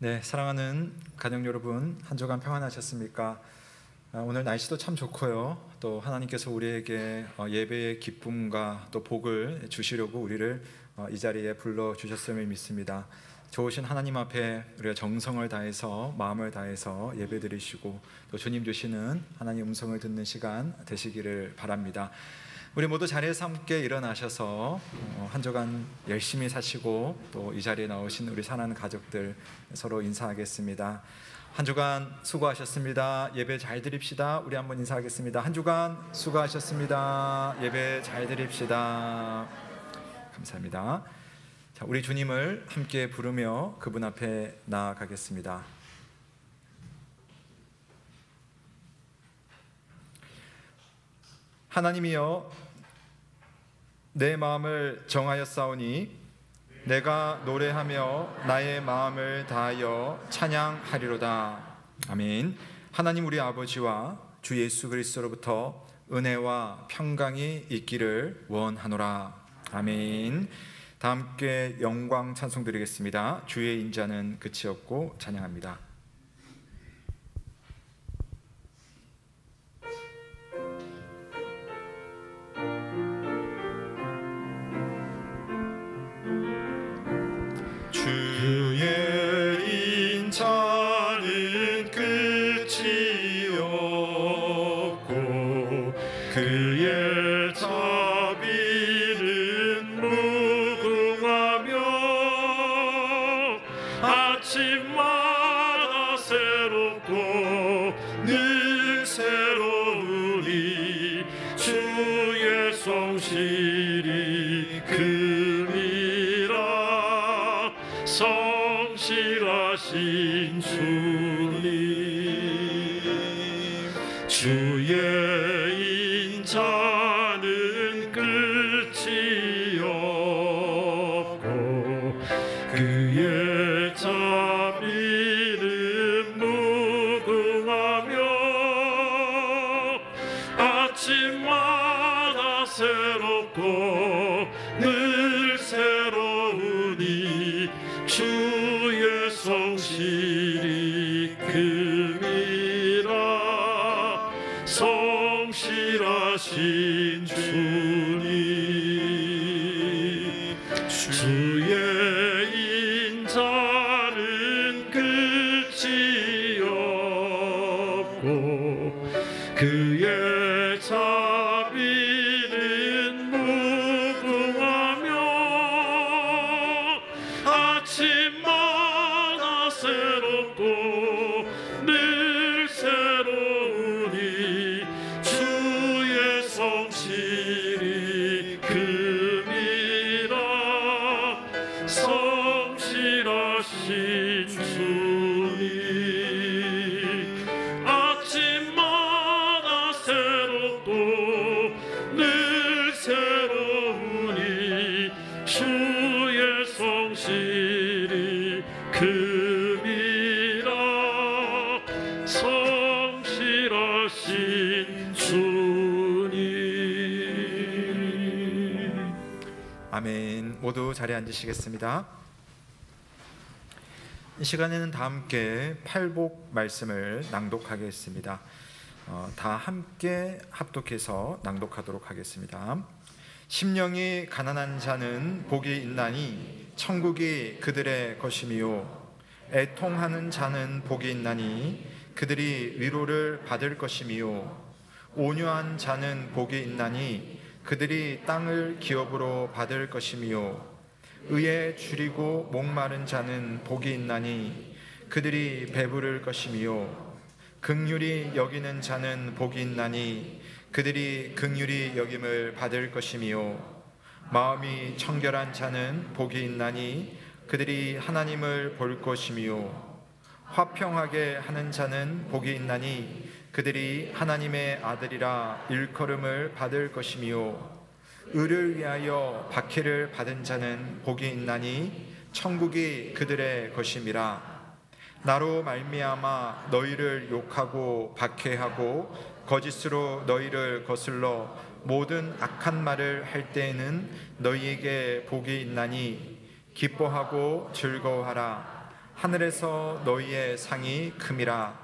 네, 사랑하는 가족 여러분, 한 주간 평안하셨습니까? 오늘 날씨도 참 좋고요. 또 하나님께서 우리에게 예배의 기쁨과 또 복을 주시려고 우리를 이 자리에 불러주셨음을 믿습니다. 좋으신 하나님 앞에 우리가 정성을 다해서 마음을 다해서 예배드리시고 또 주님 주시는 하나님 음성을 듣는 시간 되시기를 바랍니다. 우리 모두 자리에서 함께 일어나셔서 한 주간 열심히 사시고 또 이 자리에 나오신 우리 사랑하는 가족들 서로 인사하겠습니다. 한 주간 수고하셨습니다. 예배 잘 드립시다. 우리 한번 인사하겠습니다. 한 주간 수고하셨습니다. 예배 잘 드립시다. 감사합니다. 자, 우리 주님을 함께 부르며 그분 앞에 나아가겠습니다. 하나님이여, 내 마음을 정하였사오니 내가 노래하며 나의 마음을 다하여 찬양하리로다. 아멘. 하나님 우리 아버지와 주 예수 그리스도로부터 은혜와 평강이 있기를 원하노라. 아멘. 다 함께 영광 찬송 드리겠습니다. 주의 인자는 끝이 없고 찬양합니다. 주의 인자는 끝이 없고 그의 자비는 무궁하며 아침마다 새롭고 늘 새로우니 주의 성실이 금이라. 성실하신 주님, 주의 인자는 끝이 없고 그의 자비는 무궁하며 아침마다 새롭고 늘 새로우니 주의 성실이 금이라. 성실하신 주님, 주의 인자는 끝이 없고 그의 자비는 무궁하며 아침마다 새롭고 늘 새로우니 주의 성실이 금이라. 성실하신 주님, 아침마다 새롭고 늘 새로우니 주의 성실이 금이라. 성실하신 주님. 아멘. 모두 자리에 앉으시겠습니다. 이 시간에는 다 함께 팔복 말씀을 낭독하겠습니다. 다 함께 합독해서 낭독하도록 하겠습니다. 심령이 가난한 자는 복이 있나니 천국이 그들의 것이미요. 애통하는 자는 복이 있나니 그들이 위로를 받을 것이미요. 온유한 자는 복이 있나니 그들이 땅을 기업으로 받을 것이미요. 의에 줄이고 목마른 자는 복이 있나니 그들이 배부를 것이미요. 긍휼히 여기는 자는 복이 있나니 그들이 긍휼히 여김을 받을 것이미요. 마음이 청결한 자는 복이 있나니 그들이 하나님을 볼 것이미요. 화평하게 하는 자는 복이 있나니 그들이 하나님의 아들이라 일컬음을 받을 것이미요. 의를 위하여 박해를 받은 자는 복이 있나니 천국이 그들의 것임이라. 나로 말미암아 너희를 욕하고 박해하고 거짓으로 너희를 거슬러 모든 악한 말을 할 때에는 너희에게 복이 있나니 기뻐하고 즐거워하라. 하늘에서 너희의 상이 큼이라.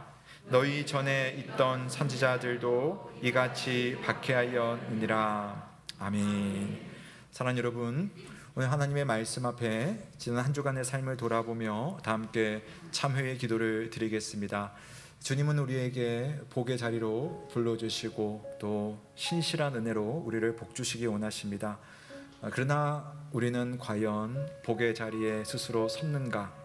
너희 전에 있던 선지자들도 이같이 박해하였느니라. 아멘. 사랑하는 여러분, 오늘 하나님의 말씀 앞에 지난 한 주간의 삶을 돌아보며 다 함께 참회의 기도를 드리겠습니다. 주님은 우리에게 복의 자리로 불러주시고 또 신실한 은혜로 우리를 복주시기 원하십니다. 그러나 우리는 과연 복의 자리에 스스로 섰는가?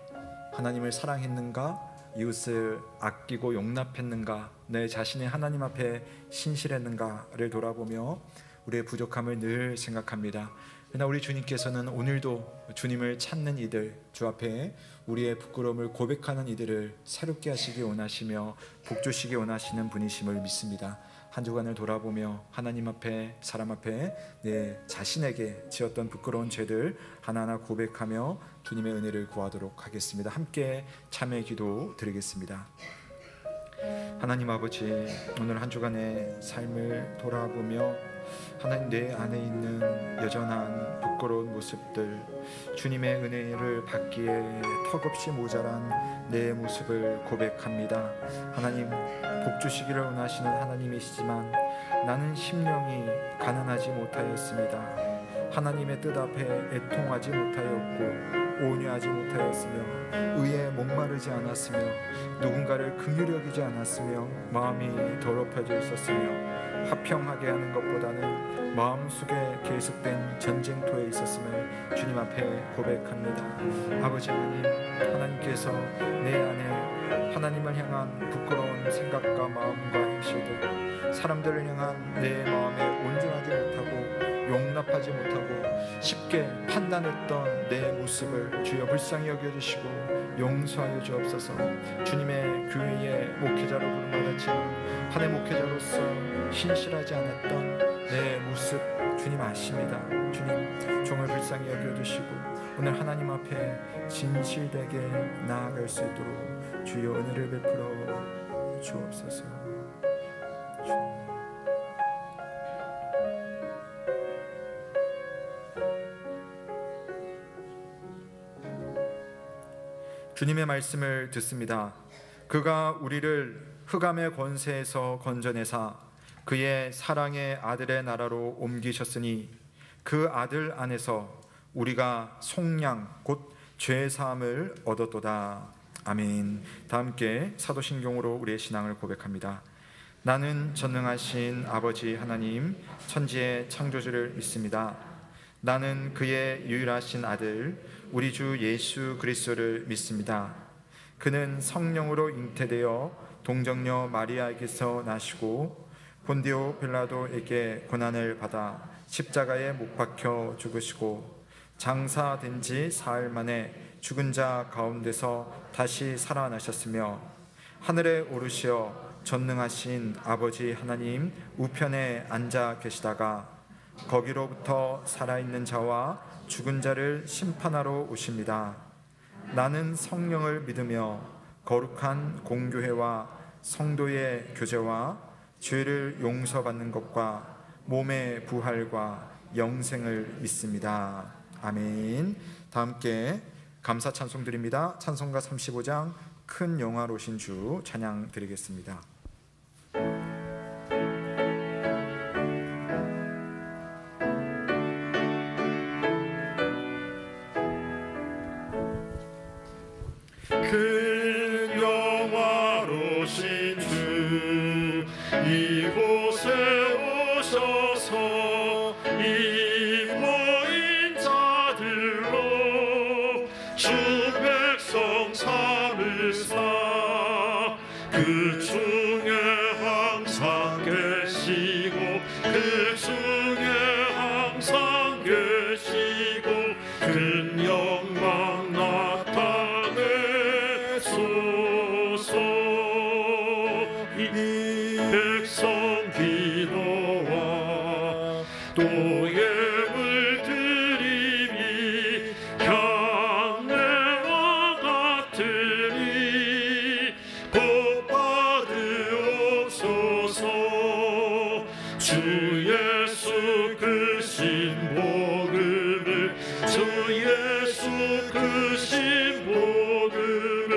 하나님을 사랑했는가? 이웃을 아끼고 용납했는가? 내 자신의 하나님 앞에 신실했는가를 돌아보며 우리의 부족함을 늘 생각합니다. 그러나 우리 주님께서는 오늘도 주님을 찾는 이들, 주 앞에 우리의 부끄러움을 고백하는 이들을 새롭게 하시기 원하시며 복주시기 원하시는 분이심을 믿습니다. 한 주간을 돌아보며 하나님 앞에, 사람 앞에 내 자신에게 지었던 부끄러운 죄들 하나하나 고백하며 주님의 은혜를 구하도록 하겠습니다. 함께 참회 기도 드리겠습니다. 하나님 아버지, 오늘 한 주간의 삶을 돌아보며 하나님 내 안에 있는 여전한 부끄러운 모습들, 주님의 은혜를 받기에 턱없이 모자란 내 모습을 고백합니다. 하나님, 복 주시기를 원하시는 하나님이시지만 나는 심령이 가난하지 못하였습니다. 하나님의 뜻 앞에 애통하지 못하였고 온유하지 못하였으며 의에 목마르지 않았으며 누군가를 긍휼히 여기지 않았으며 마음이 더럽혀져 있었으며 화평하게 하는 것보다는 마음속에 계속된 전쟁터에 있었음을 주님 앞에 고백합니다. 아버지 하나님, 하나님께서 내 안에 하나님을 향한 부끄러운 생각과 마음과 행실들, 사람들을 향한 내 마음에 온전하지 못하고 용납하지 못하고 쉽게 판단했던 내 모습을 주여 불쌍히 여겨주시고 용서하여 주옵소서. 주님의 교회의 목회자로 부름받았지만 한 해 목회자로서 신실하지 않았던 내 모습 주님 아십니다. 주님, 종을 불쌍히 여겨주시고 오늘 하나님 앞에 진실되게 나아갈 수 있도록 주여 은혜를 베풀어 주옵소서. 주님. 주님의 말씀을 듣습니다. 그가 우리를 흑암의 권세에서 건져내사 그의 사랑의 아들의 나라로 옮기셨으니 그 아들 안에서 우리가 속량 곧 죄사함을 얻었도다. 아멘. 다 함께 사도신경으로 우리의 신앙을 고백합니다. 나는 전능하신 아버지 하나님 천지의 창조주를 믿습니다. 나는 그의 유일하신 아들 우리 주 예수 그리스도를 믿습니다. 그는 성령으로 잉태되어 동정녀 마리아에게서 나시고 본디오 빌라도에게 고난을 받아 십자가에 못 박혀 죽으시고 장사된 지 사흘 만에 죽은 자 가운데서 다시 살아나셨으며 하늘에 오르시어 전능하신 아버지 하나님 우편에 앉아 계시다가 거기로부터 살아있는 자와 죽은 자를 심판하러 오십니다. 나는 성령을 믿으며 거룩한 공교회와 성도의 교제와 죄를 용서받는 것과 몸의 부활과 영생을 믿습니다. 아멘. 다 함께 감사 찬송 드립니다. 찬송가 35장 큰 영화로신 주 찬양 드리겠습니다. 큰 영화로신 주 이곳에 오셔서 이 모인 자들로 주 백성 삼으사 그 중에 항상 계시고 그 중에 항상 계시고 큰 영광 나타내소서. 이 백성 기도와 또 예물 드림이 향내와 같으니 복 받으옵소서. 주 예수 그 신복음을 주 예수 그 신복음을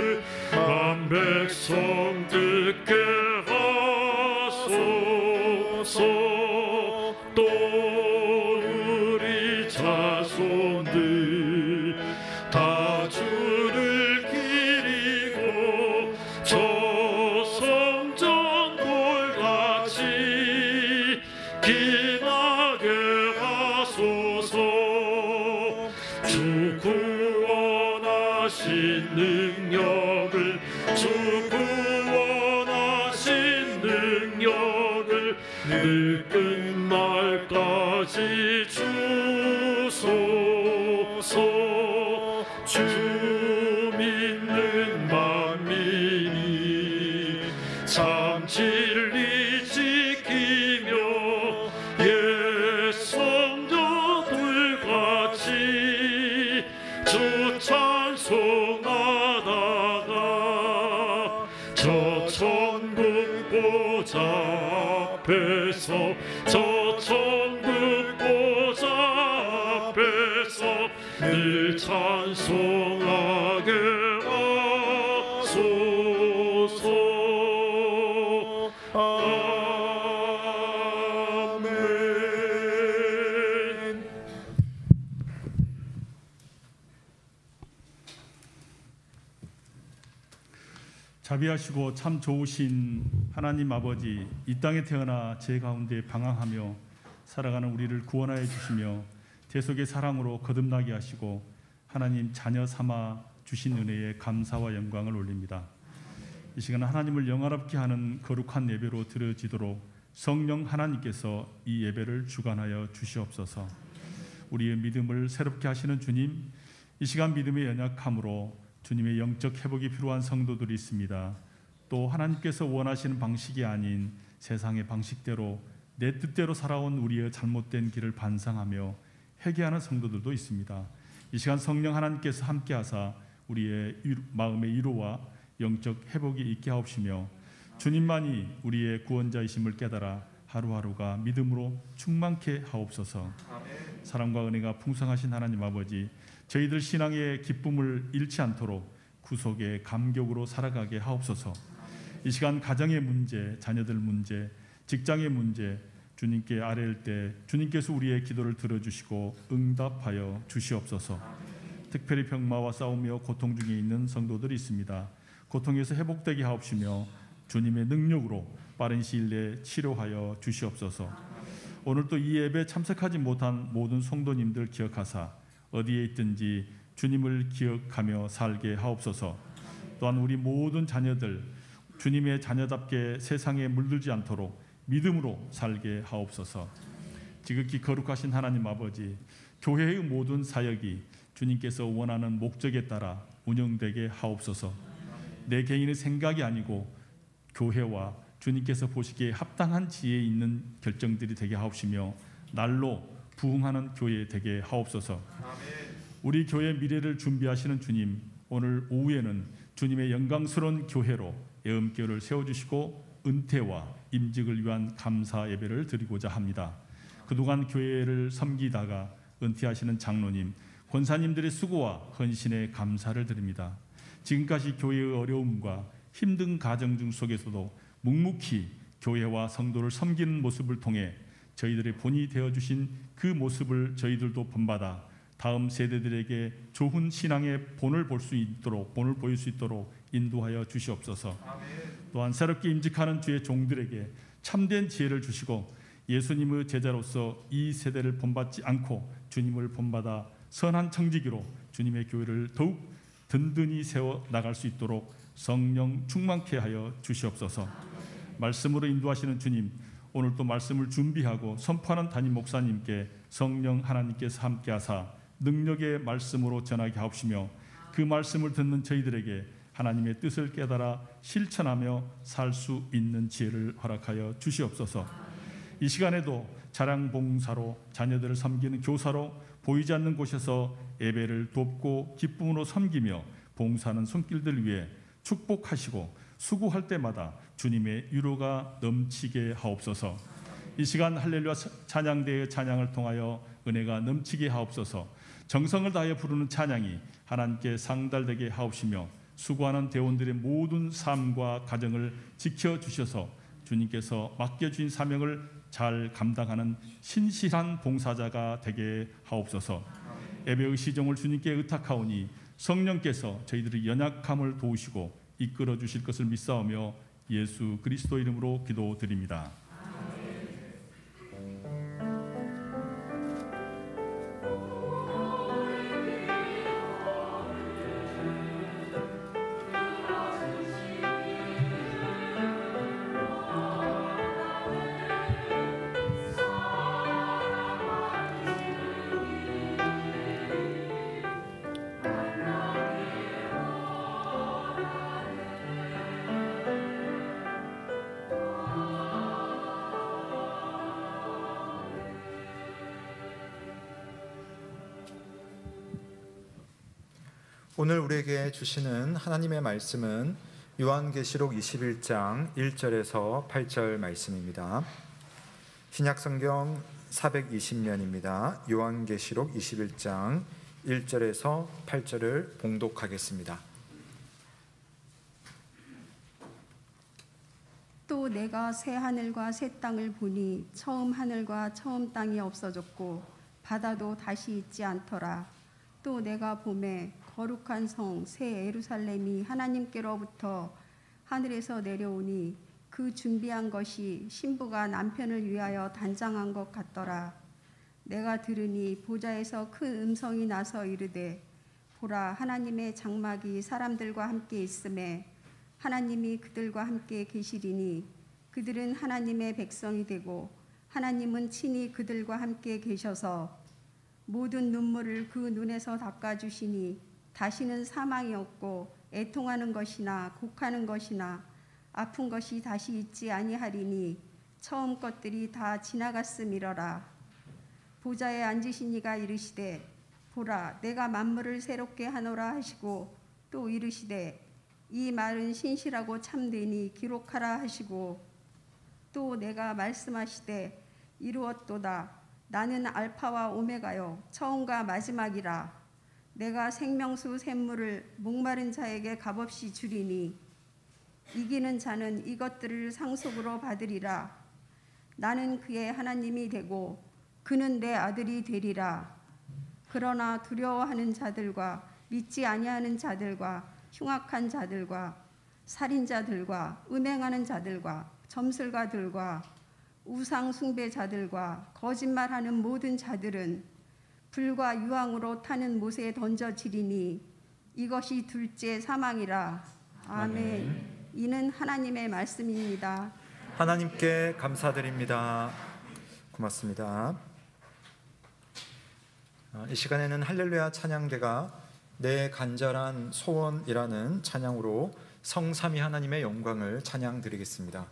빛나게 하소서. 주 구원하신 능력을 주 구원하신 능력을 늘 끝날까지 주소서. 주 믿는 만민이 참 진리 지키며 옛 성도들같이 주 찬송하다가 저 천국 보좌 앞에서 저 천국 보좌 앞에서 늘 찬송하게 하소서. 아멘. 자비하시고 참 좋으신 하나님 아버지, 이 땅에 태어나 제 가운데 방황하며 살아가는 우리를 구원하여 주시며 대속의 사랑으로 거듭나게 하시고 하나님 자녀 삼아 주신 은혜에 감사와 영광을 올립니다. 이 시간 하나님을 영화롭게 하는 거룩한 예배로 드려지도록 성령 하나님께서 이 예배를 주관하여 주시옵소서. 우리의 믿음을 새롭게 하시는 주님, 이 시간 믿음의 연약함으로 주님의 영적 회복이 필요한 성도들이 있습니다. 또 하나님께서 원하시는 방식이 아닌 세상의 방식대로 내 뜻대로 살아온 우리의 잘못된 길을 반성하며 회개하는 성도들도 있습니다. 이 시간 성령 하나님께서 함께하사 우리의 마음의 위로와 영적 회복이 있게 하옵시며 주님만이 우리의 구원자이심을 깨달아 하루하루가 믿음으로 충만케 하옵소서. 사랑과 은혜가 풍성하신 하나님 아버지, 저희들 신앙의 기쁨을 잃지 않도록 구속의 감격으로 살아가게 하옵소서. 이 시간 가정의 문제, 자녀들 문제, 직장의 문제 주님께 아뢰일 때 주님께서 우리의 기도를 들어주시고 응답하여 주시옵소서. 특별히 병마와 싸우며 고통 중에 있는 성도들이 있습니다. 고통에서 회복되게 하옵시며 주님의 능력으로 빠른 시일 내에 치료하여 주시옵소서. 오늘 또 이 예배에 참석하지 못한 모든 성도님들 기억하사 어디에 있든지 주님을 기억하며 살게 하옵소서. 또한 우리 모든 자녀들 주님의 자녀답게 세상에 물들지 않도록 믿음으로 살게 하옵소서. 지극히 거룩하신 하나님 아버지, 교회의 모든 사역이 주님께서 원하는 목적에 따라 운영되게 하옵소서. 내 개인의 생각이 아니고 교회와 주님께서 보시기에 합당한 지혜에 있는 결정들이 되게 하옵시며 날로 부흥하는 교회 되게 하옵소서. 우리 교회 미래를 준비하시는 주님, 오늘 오후에는 주님의 영광스러운 교회로 예언교회를 세워주시고 은퇴와 임직을 위한 감사 예배를 드리고자 합니다. 그동안 교회를 섬기다가 은퇴하시는 장로님, 권사님들의 수고와 헌신에 감사를 드립니다. 지금까지 교회의 어려움과 힘든 가정 중 속에서도 묵묵히 교회와 성도를 섬기는 모습을 통해 저희들의 본이 되어주신 그 모습을 저희들도 본받아 다음 세대들에게 좋은 신앙의 본을 보일 수 있도록 인도하여 주시옵소서. 또한 새롭게 임직하는 주의 종들에게 참된 지혜를 주시고 예수님의 제자로서 이 세대를 본받지 않고 주님을 본받아 선한 청지기로 주님의 교회를 더욱 든든히 세워 나갈 수 있도록 성령 충만케 하여 주시옵소서. 말씀으로 인도하시는 주님, 오늘 또 말씀을 준비하고 선포하는 담임 목사님께 성령 하나님께서 함께하사 능력의 말씀으로 전하게 하옵시며 그 말씀을 듣는 저희들에게 하나님의 뜻을 깨달아 실천하며 살 수 있는 지혜를 허락하여 주시옵소서. 이 시간에도 자랑 봉사로 자녀들을 섬기는 교사로 보이지 않는 곳에서 예배를 돕고 기쁨으로 섬기며 봉사하는 손길들 위해 축복하시고 수고할 때마다 주님의 위로가 넘치게 하옵소서. 이 시간 할렐루야 찬양대의 찬양을 통하여 은혜가 넘치게 하옵소서. 정성을 다하여 부르는 찬양이 하나님께 상달되게 하옵시며 수고하는 대원들의 모든 삶과 가정을 지켜주셔서 주님께서 맡겨주신 사명을 잘 감당하는 신실한 봉사자가 되게 하옵소서. 예배의 시종을 주님께 의탁하오니 성령께서 저희들의 연약함을 도우시고 이끌어 주실 것을 믿사오며 예수 그리스도 이름으로 기도드립니다. 오늘 우리에게 주시는 하나님의 말씀은 요한계시록 21장 1절에서 8절 말씀입니다. 신약성경 420면입니다. 요한계시록 21장 1절에서 8절을 봉독하겠습니다. 또 내가 새 하늘과 새 땅을 보니 처음 하늘과 처음 땅이 없어졌고 바다도 다시 있지 않더라. 또 내가 보매 거룩한 성 새 예루살렘이 하나님께로부터 하늘에서 내려오니 그 준비한 것이 신부가 남편을 위하여 단장한 것 같더라. 내가 들으니 보좌에서 큰 음성이 나서 이르되 보라, 하나님의 장막이 사람들과 함께 있음에 하나님이 그들과 함께 계시리니 그들은 하나님의 백성이 되고 하나님은 친히 그들과 함께 계셔서 모든 눈물을 그 눈에서 닦아주시니 다시는 사망이 없고 애통하는 것이나 곡하는 것이나 아픈 것이 다시 있지 아니하리니 처음 것들이 다 지나갔음이러라. 보좌에 앉으신 이가 이르시되 보라, 내가 만물을 새롭게 하노라 하시고 또 이르시되 이 말은 신실하고 참되니 기록하라 하시고 또 내가 말씀하시되 이루었도다. 나는 알파와 오메가요 처음과 마지막이라. 내가 생명수 샘물을 목마른 자에게 값없이 주리니 이기는 자는 이것들을 상속으로 받으리라. 나는 그의 하나님이 되고 그는 내 아들이 되리라. 그러나 두려워하는 자들과 믿지 아니하는 자들과 흉악한 자들과 살인자들과 음행하는 자들과 점술가들과 우상 숭배자들과 거짓말하는 모든 자들은 불과 유황으로 타는 못에 던져지리니 이것이 둘째 사망이라. 아멘. 이는 하나님의 말씀입니다. 하나님께 감사드립니다. 고맙습니다. 이 시간에는 할렐루야 찬양대가 내 간절한 소원이라는 찬양으로 성삼위 하나님의 영광을 찬양드리겠습니다.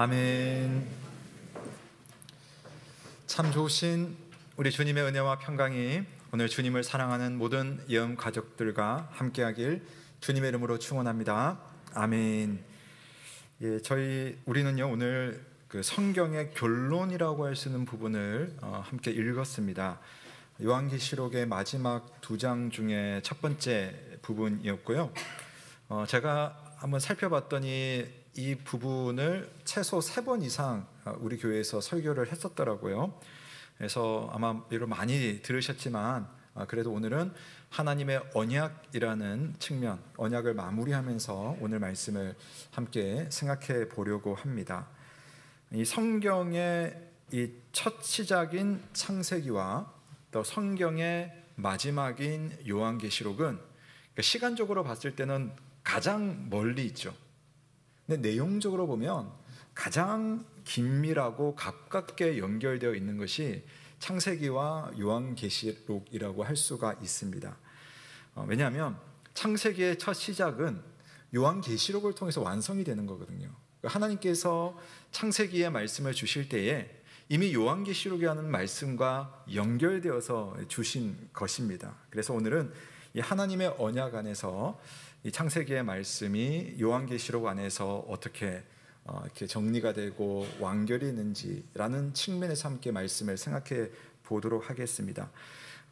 아멘. 참 좋으신 우리 주님의 은혜와 평강이 오늘 주님을 사랑하는 모든 예언 가족들과 함께하길 주님의 이름으로 축원합니다. 아멘. 우리는요 오늘 그 성경의 결론이라고 할 수 있는 부분을 함께 읽었습니다. 요한계시록의 마지막 2장 중에 첫 번째 부분이었고요. 제가 한번 살펴봤더니 이 부분을 최소 3번 이상 우리 교회에서 설교를 했었더라고요. 그래서 아마 여러분 많이 들으셨지만 그래도 오늘은 하나님의 언약이라는 측면, 언약을 마무리하면서 오늘 말씀을 함께 생각해 보려고 합니다. 이 성경의 이 첫 시작인 창세기와 또 성경의 마지막인 요한계시록은 시간적으로 봤을 때는 가장 멀리 있죠. 근데 내용적으로 보면 가장 긴밀하고 가깝게 연결되어 있는 것이 창세기와 요한계시록이라고 할 수가 있습니다. 왜냐하면 창세기의 첫 시작은 요한계시록을 통해서 완성이 되는 거거든요. 하나님께서 창세기의 말씀을 주실 때에 이미 요한계시록이라는 말씀과 연결되어서 주신 것입니다. 그래서 오늘은 이 하나님의 언약 안에서 이 창세기의 말씀이 요한계시록 안에서 어떻게 이렇게 정리가 되고 완결이 있는지라는 측면에서 함께 말씀을 생각해 보도록 하겠습니다.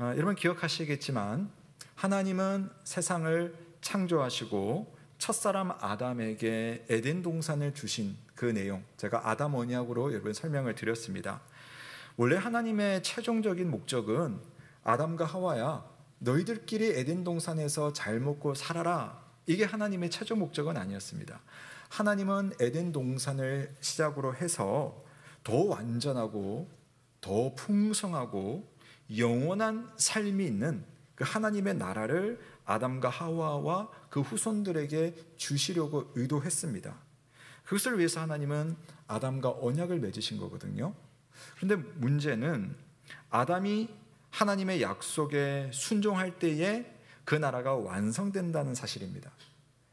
여러분 기억하시겠지만 하나님은 세상을 창조하시고 첫사람 아담에게 에덴 동산을 주신 그 내용, 제가 아담 언약으로 여러분 설명을 드렸습니다. 원래 하나님의 최종적인 목적은 아담과 하와야 너희들끼리 에덴 동산에서 잘 먹고 살아라, 이게 하나님의 최종 목적은 아니었습니다. 하나님은 에덴 동산을 시작으로 해서 더 완전하고 더 풍성하고 영원한 삶이 있는 그 하나님의 나라를 아담과 하와와 그 후손들에게 주시려고 의도했습니다. 그것을 위해서 하나님은 아담과 언약을 맺으신 거거든요. 그런데 문제는 아담이 하나님의 약속에 순종할 때에 그 나라가 완성된다는 사실입니다.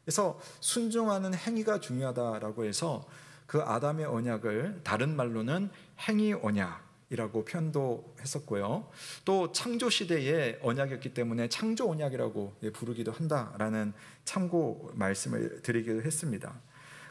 그래서 순종하는 행위가 중요하다라고 해서 그 아담의 언약을 다른 말로는 행위 언약이라고 표현도 했었고요. 또 창조 시대의 언약이었기 때문에 창조 언약이라고 부르기도 한다라는 참고 말씀을 드리기도 했습니다.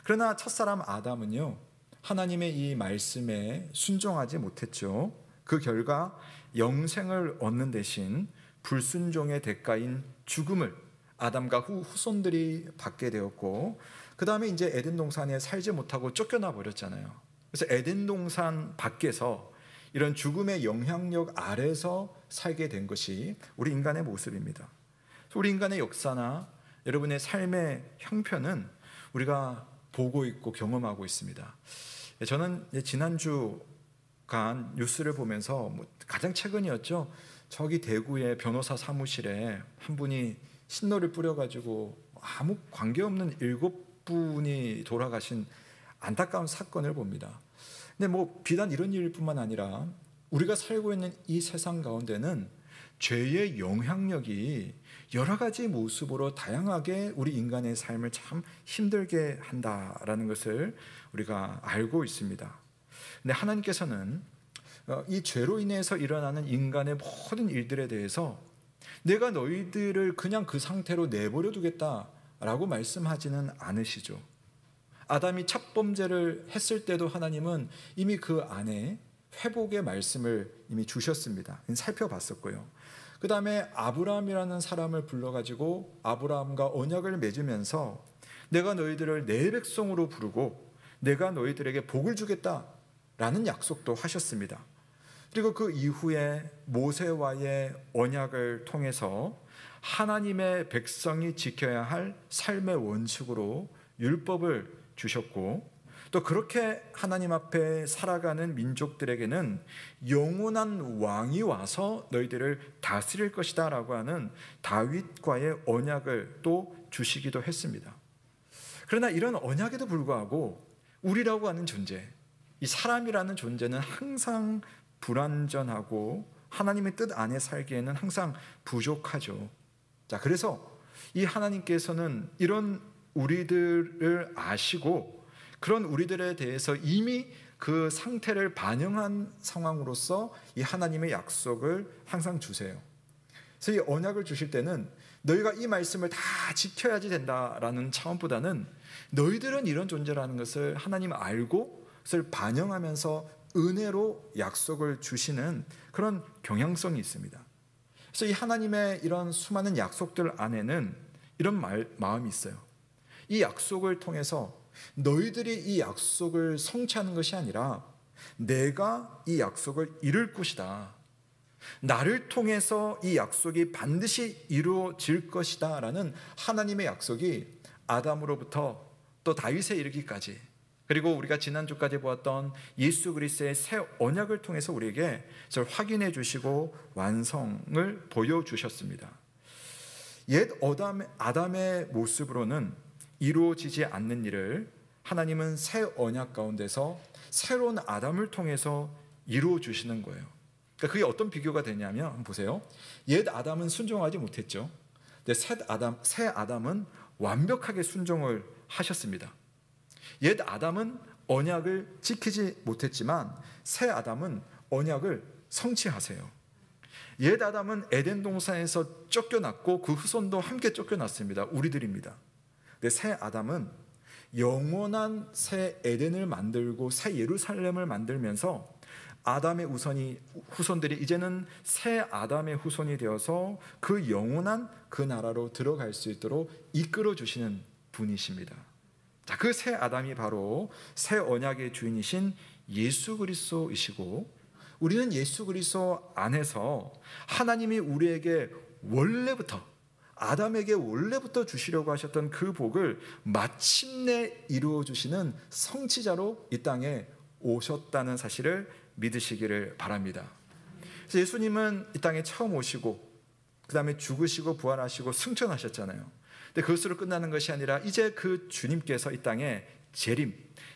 그러나 첫사람 아담은요, 하나님의 이 말씀에 순종하지 못했죠. 그 결과 영생을 얻는 대신 불순종의 대가인 죽음을 아담과 후손들이 받게 되었고, 그 다음에 이제 에덴 동산에 살지 못하고 쫓겨나 버렸잖아요. 그래서 에덴 동산 밖에서 이런 죽음의 영향력 아래서 살게 된 것이 우리 인간의 모습입니다. 우리 인간의 역사나 여러분의 삶의 형편은 우리가 보고 있고 경험하고 있습니다. 저는 지난주간 뉴스를 보면서 가장 최근이었죠. 저기 대구의 변호사 사무실에 한 분이 신노를 뿌려가지고 아무 관계없는 7분이 돌아가신 안타까운 사건을 봅니다. 근데 비단 이런 일뿐만 아니라 우리가 살고 있는 이 세상 가운데는 죄의 영향력이 여러 가지 모습으로 다양하게 우리 인간의 삶을 참 힘들게 한다라는 것을 우리가 알고 있습니다. 근데 하나님께서는 이 죄로 인해서 일어나는 인간의 모든 일들에 대해서 내가 너희들을 그냥 그 상태로 내버려 두겠다라고 말씀하지는 않으시죠. 아담이 첫 범죄를 했을 때도 하나님은 이미 그 안에 회복의 말씀을 이미 주셨습니다. 살펴봤었고요. 그 다음에 아브라함이라는 사람을 불러가지고 아브라함과 언약을 맺으면서 내가 너희들을 내 백성으로 부르고 내가 너희들에게 복을 주겠다라는 약속도 하셨습니다. 그리고 그 이후에 모세와의 언약을 통해서 하나님의 백성이 지켜야 할 삶의 원칙으로 율법을 주셨고, 또 그렇게 하나님 앞에 살아가는 민족들에게는 영원한 왕이 와서 너희들을 다스릴 것이다 라고 하는 다윗과의 언약을 또 주시기도 했습니다. 그러나 이런 언약에도 불구하고 우리라고 하는 존재, 이 사람이라는 존재는 항상 불완전하고 하나님의 뜻 안에 살기에는 항상 부족하죠. 자, 그래서 이 하나님께서는 이런 우리들을 아시고 그런 우리들에 대해서 이미 그 상태를 반영한 상황으로서 이 하나님의 약속을 항상 주세요. 그래서 이 언약을 주실 때는 너희가 이 말씀을 다 지켜야지 된다라는 차원보다는 너희들은 이런 존재라는 것을 하나님 알고 그것을 반영하면서 은혜로 약속을 주시는 그런 경향성이 있습니다. 그래서 이 하나님의 이런 수많은 약속들 안에는 이런 마음이 있어요. 이 약속을 통해서 너희들이 이 약속을 성취하는 것이 아니라 내가 이 약속을 이룰 것이다. 나를 통해서 이 약속이 반드시 이루어질 것이다 라는 하나님의 약속이 아담으로부터 또 다윗에 이르기까지, 그리고 우리가 지난주까지 보았던 예수 그리스도의 새 언약을 통해서 우리에게 저를 확인해 주시고 완성을 보여주셨습니다. 옛 아담의 모습으로는 이루어지지 않는 일을 하나님은 새 언약 가운데서 새로운 아담을 통해서 이루어 주시는 거예요. 그러니까 그게 어떤 비교가 되냐면 한번 보세요. 옛 아담은 순종하지 못했죠. 근데 새 아담은 완벽하게 순종을 하셨습니다. 옛 아담은 언약을 지키지 못했지만 새 아담은 언약을 성취하세요. 옛 아담은 에덴 동산에서 쫓겨났고 그 후손도 함께 쫓겨났습니다. 우리들입니다. 근데 새 아담은 영원한 새 에덴을 만들고 새 예루살렘을 만들면서 아담의 후손들이 이제는 새 아담의 후손이 되어서 그 영원한 그 나라로 들어갈 수 있도록 이끌어 주시는 분이십니다. 자, 그 새 아담이 바로 새 언약의 주인이신 예수 그리스도이시고, 우리는 예수 그리스도 안에서 하나님이 우리에게 원래부터, 아담에게 원래부터 주시려고 하셨던 그 복을 마침내 이루어 주시는 성취자로 이 땅에 오셨다는 사실을 믿으시기를 바랍니다. 그래서 예수님은 이 땅에 처음 오시고 그 다음에 죽으시고 부활하시고 승천하셨잖아요. 근데 그것으로 끝나는 것이 아니라 이제 그 주님께서 이 땅에 재림,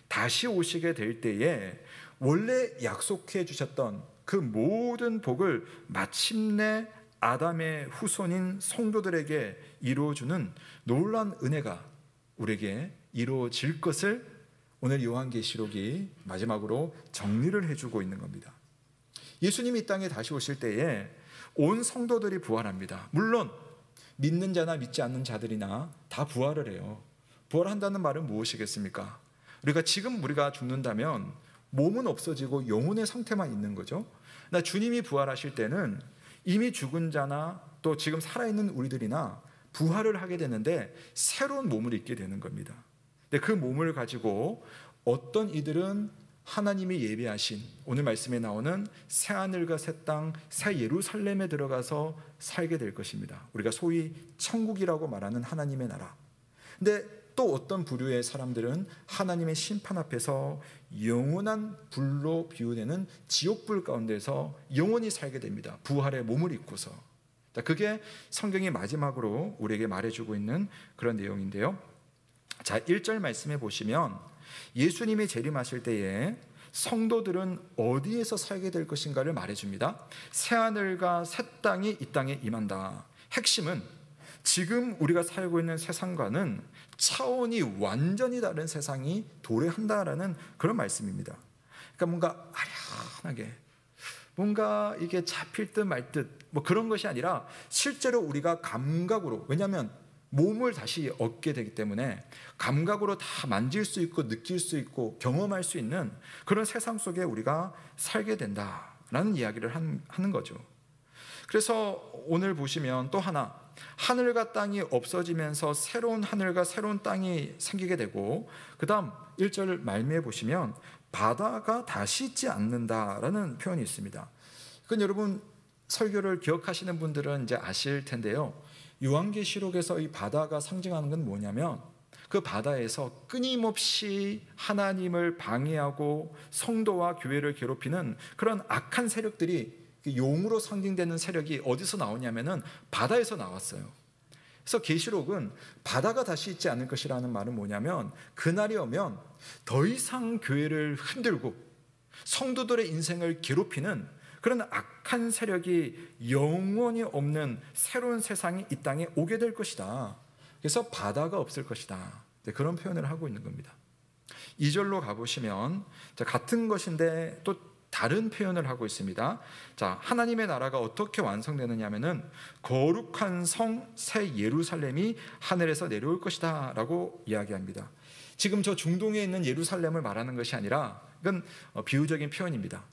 다시 오시게 될 때에 원래 약속해 주셨던 그 모든 복을 마침내 아담의 후손인 성도들에게 이루어주는 놀라운 은혜가 우리에게 이루어질 것을 오늘 요한계시록이 마지막으로 정리를 해주고 있는 겁니다. 예수님이 이 땅에 다시 오실 때에 온 성도들이 부활합니다. 물론 믿는 자나 믿지 않는 자들이나 다 부활을 해요. 부활한다는 말은 무엇이겠습니까? 지금 우리가 죽는다면 몸은 없어지고 영혼의 상태만 있는 거죠. 나 주님이 부활하실 때는 이미 죽은 자나 또 지금 살아있는 우리들이나 부활을 하게 되는데 새로운 몸을 입게 되는 겁니다. 근데 그 몸을 가지고 어떤 이들은 하나님이 예비하신 오늘 말씀에 나오는 새 하늘과 새 땅, 새 예루살렘에 들어가서 살게 될 것입니다. 우리가 소위 천국이라고 말하는 하나님의 나라. 근데 또 어떤 부류의 사람들은 하나님의 심판 앞에서 영원한 불로 비유되는 지옥불 가운데서 영원히 살게 됩니다. 부활의 몸을 입고서. 그게 성경이 마지막으로 우리에게 말해주고 있는 그런 내용인데요. 자, 1절 말씀해 보시면 예수님이 재림하실 때에 성도들은 어디에서 살게 될 것인가를 말해줍니다. 새하늘과 새 땅이 이 땅에 임한다. 핵심은 지금 우리가 살고 있는 세상과는 차원이 완전히 다른 세상이 도래한다라는 그런 말씀입니다. 그러니까 뭔가 아련하게 뭔가 이게 잡힐 듯 말 듯 뭐 그런 것이 아니라 실제로 우리가 감각으로, 왜냐하면 몸을 다시 얻게 되기 때문에 감각으로 다 만질 수 있고 느낄 수 있고 경험할 수 있는 그런 세상 속에 우리가 살게 된다라는 이야기를 하는 거죠. 그래서 오늘 보시면 또 하나, 하늘과 땅이 없어지면서 새로운 하늘과 새로운 땅이 생기게 되고, 그 다음 1절 말미에 보시면 바다가 다시 있지 않는다라는 표현이 있습니다. 그건 여러분 설교를 기억하시는 분들은 이제 아실 텐데요. 요한계시록에서 이 바다가 상징하는 건 뭐냐면 그 바다에서 끊임없이 하나님을 방해하고 성도와 교회를 괴롭히는 그런 악한 세력들이, 용으로 상징되는 세력이 어디서 나오냐면은 바다에서 나왔어요. 그래서 계시록은 바다가 다시 있지 않을 것이라는 말은 뭐냐면 그날이 오면 더 이상 교회를 흔들고 성도들의 인생을 괴롭히는 그런 악한 세력이 영원히 없는 새로운 세상이 이 땅에 오게 될 것이다. 그래서 바다가 없을 것이다. 그런 표현을 하고 있는 겁니다. 2절로 가보시면 같은 것인데 또 다른 표현을 하고 있습니다. 자, 하나님의 나라가 어떻게 완성되느냐 하면은 거룩한 성 새 예루살렘이 하늘에서 내려올 것이다 라고 이야기합니다. 지금 저 중동에 있는 예루살렘을 말하는 것이 아니라 이건 비유적인 표현입니다.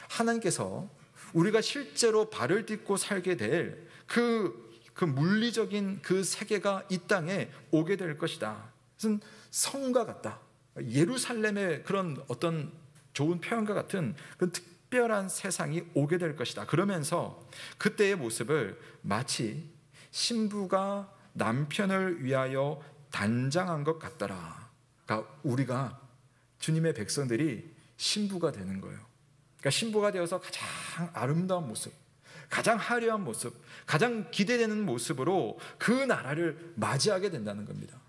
하나님께서 우리가 실제로 발을 딛고 살게 될 그 물리적인 그 세계가 이 땅에 오게 될 것이다. 무슨 성과 같다. 예루살렘의 그런 어떤 좋은 표현과 같은 그 특별한 세상이 오게 될 것이다. 그러면서 그때의 모습을 마치 신부가 남편을 위하여 단장한 것 같더라. 그러니까 우리가 주님의 백성들이 신부가 되는 거예요. 그러니까 신부가 되어서 가장 아름다운 모습, 가장 화려한 모습, 가장 기대되는 모습으로 그 나라를 맞이하게 된다는 겁니다.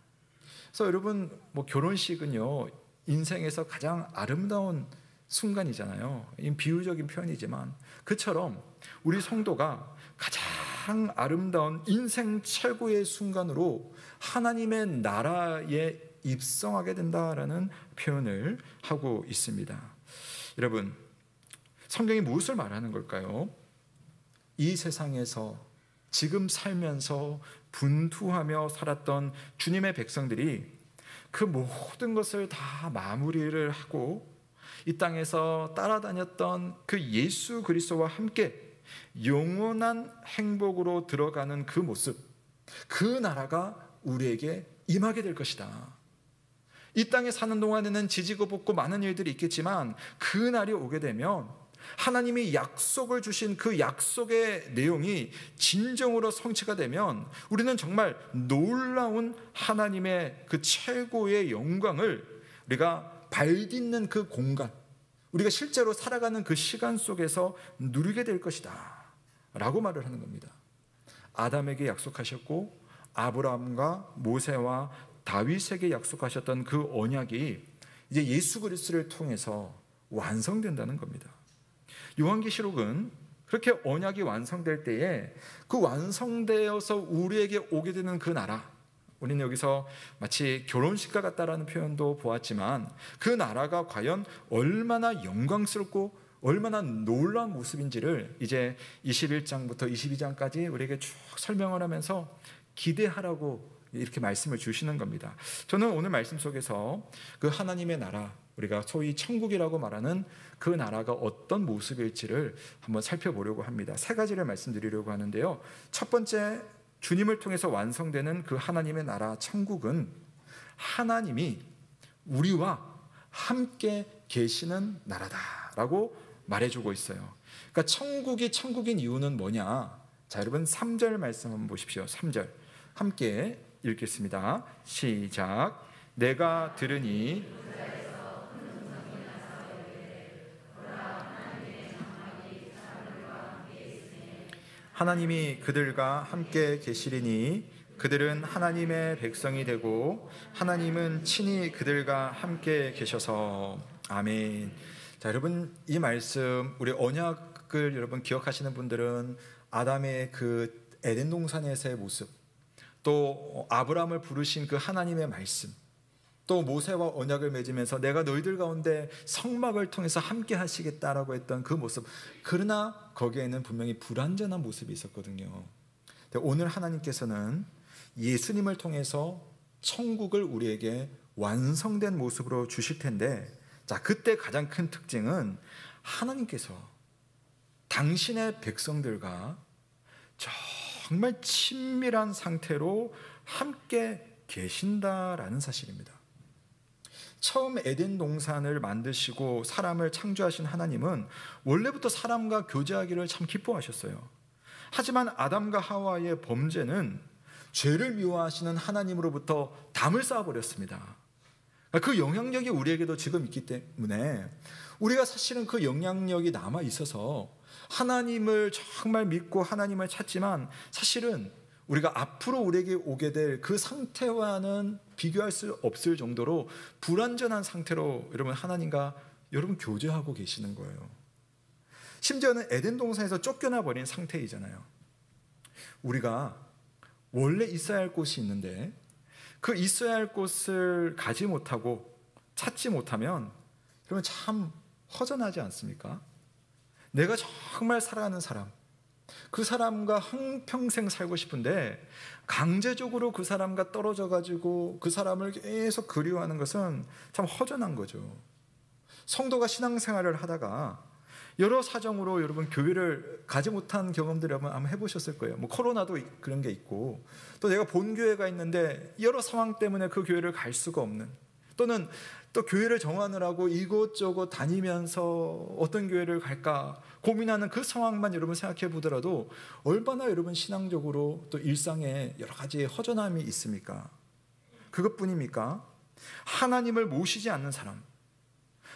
그래서 여러분, 결혼식은요 인생에서 가장 아름다운 순간이잖아요. 비유적인 표현이지만 그처럼 우리 성도가 가장 아름다운 인생 최고의 순간으로 하나님의 나라에 입성하게 된다라는 표현을 하고 있습니다. 여러분, 성경이 무엇을 말하는 걸까요? 이 세상에서 지금 살면서 분투하며 살았던 주님의 백성들이 그 모든 것을 다 마무리를 하고 이 땅에서 따라다녔던 그 예수 그리스도와 함께 영원한 행복으로 들어가는 그 모습, 그 나라가 우리에게 임하게 될 것이다. 이 땅에 사는 동안에는 지지고 볶고 많은 일들이 있겠지만 그 날이 오게 되면 하나님이 약속을 주신 그 약속의 내용이 진정으로 성취가 되면 우리는 정말 놀라운 하나님의 그 최고의 영광을 우리가 발딛는 그 공간, 우리가 실제로 살아가는 그 시간 속에서 누리게 될 것이다 라고 말을 하는 겁니다. 아담에게 약속하셨고 아브라함과 모세와 다윗에게 약속하셨던 그 언약이 이제 예수 그리스도를 통해서 완성된다는 겁니다. 요한계시록은 그렇게 언약이 완성될 때에 그 완성되어서 우리에게 오게 되는 그 나라, 우리는 여기서 마치 결혼식과 같다라는 표현도 보았지만 그 나라가 과연 얼마나 영광스럽고 얼마나 놀라운 모습인지를 이제 21장부터 22장까지 우리에게 쭉 설명을 하면서 기대하라고 이렇게 말씀을 주시는 겁니다. 저는 오늘 말씀 속에서 그 하나님의 나라, 우리가 소위 천국이라고 말하는 그 나라가 어떤 모습일지를 한번 살펴보려고 합니다. 세 가지를 말씀드리려고 하는데요. 첫 번째, 주님을 통해서 완성되는 그 하나님의 나라 천국은 하나님이 우리와 함께 계시는 나라다라고 말해주고 있어요. 그러니까 천국이 천국인 이유는 뭐냐? 자, 여러분 3절 말씀 한번 보십시오. 3절 함께 읽겠습니다. 시작. 내가 들으니 하나님이 그들과 함께 계시리니 그들은 하나님의 백성이 되고 하나님은 친히 그들과 함께 계셔서. 아멘. 자, 여러분 이 말씀, 우리 언약을 여러분 기억하시는 분들은 아담의 그 에덴 동산에서의 모습, 또 아브라함을 부르신 그 하나님의 말씀, 또 모세와 언약을 맺으면서 내가 너희들 가운데 성막을 통해서 함께 하시겠다라고 했던 그 모습, 그러나 거기에는 분명히 불완전한 모습이 있었거든요. 오늘 하나님께서는 예수님을 통해서 천국을 우리에게 완성된 모습으로 주실 텐데, 자, 그때 가장 큰 특징은 하나님께서 당신의 백성들과 정말 친밀한 상태로 함께 계신다라는 사실입니다. 처음 에덴 동산을 만드시고 사람을 창조하신 하나님은 원래부터 사람과 교제하기를 참 기뻐하셨어요. 하지만 아담과 하와의 범죄는 죄를 미워하시는 하나님으로부터 담을 쌓아버렸습니다. 그 영향력이 우리에게도 지금 있기 때문에 우리가 사실은 그 영향력이 남아 있어서 하나님을 정말 믿고 하나님을 찾지만 사실은 우리가 앞으로 우리에게 오게 될 그 상태와는 비교할 수 없을 정도로 불완전한 상태로 여러분 하나님과 여러분 교제하고 계시는 거예요. 심지어는 에덴 동산에서 쫓겨나 버린 상태이잖아요. 우리가 원래 있어야 할 곳이 있는데 그 있어야 할 곳을 가지 못하고 찾지 못하면 그러면 참 허전하지 않습니까? 내가 정말 사랑하는 사람, 그 사람과 한평생 살고 싶은데 강제적으로 그 사람과 떨어져 가지고 그 사람을 계속 그리워하는 것은 참 허전한 거죠. 성도가 신앙생활을 하다가 여러 사정으로 여러분 교회를 가지 못한 경험들 여러분 아마 해보셨을 거예요. 뭐 코로나도 그런 게 있고, 또 내가 본 교회가 있는데 여러 상황 때문에 그 교회를 갈 수가 없는, 또는 또 교회를 정하느라고 이곳저곳 다니면서 어떤 교회를 갈까 고민하는 그 상황만 여러분 생각해 보더라도 얼마나 여러분 신앙적으로 또 일상에 여러 가지 허전함이 있습니까? 그것뿐입니까? 하나님을 모시지 않는 사람,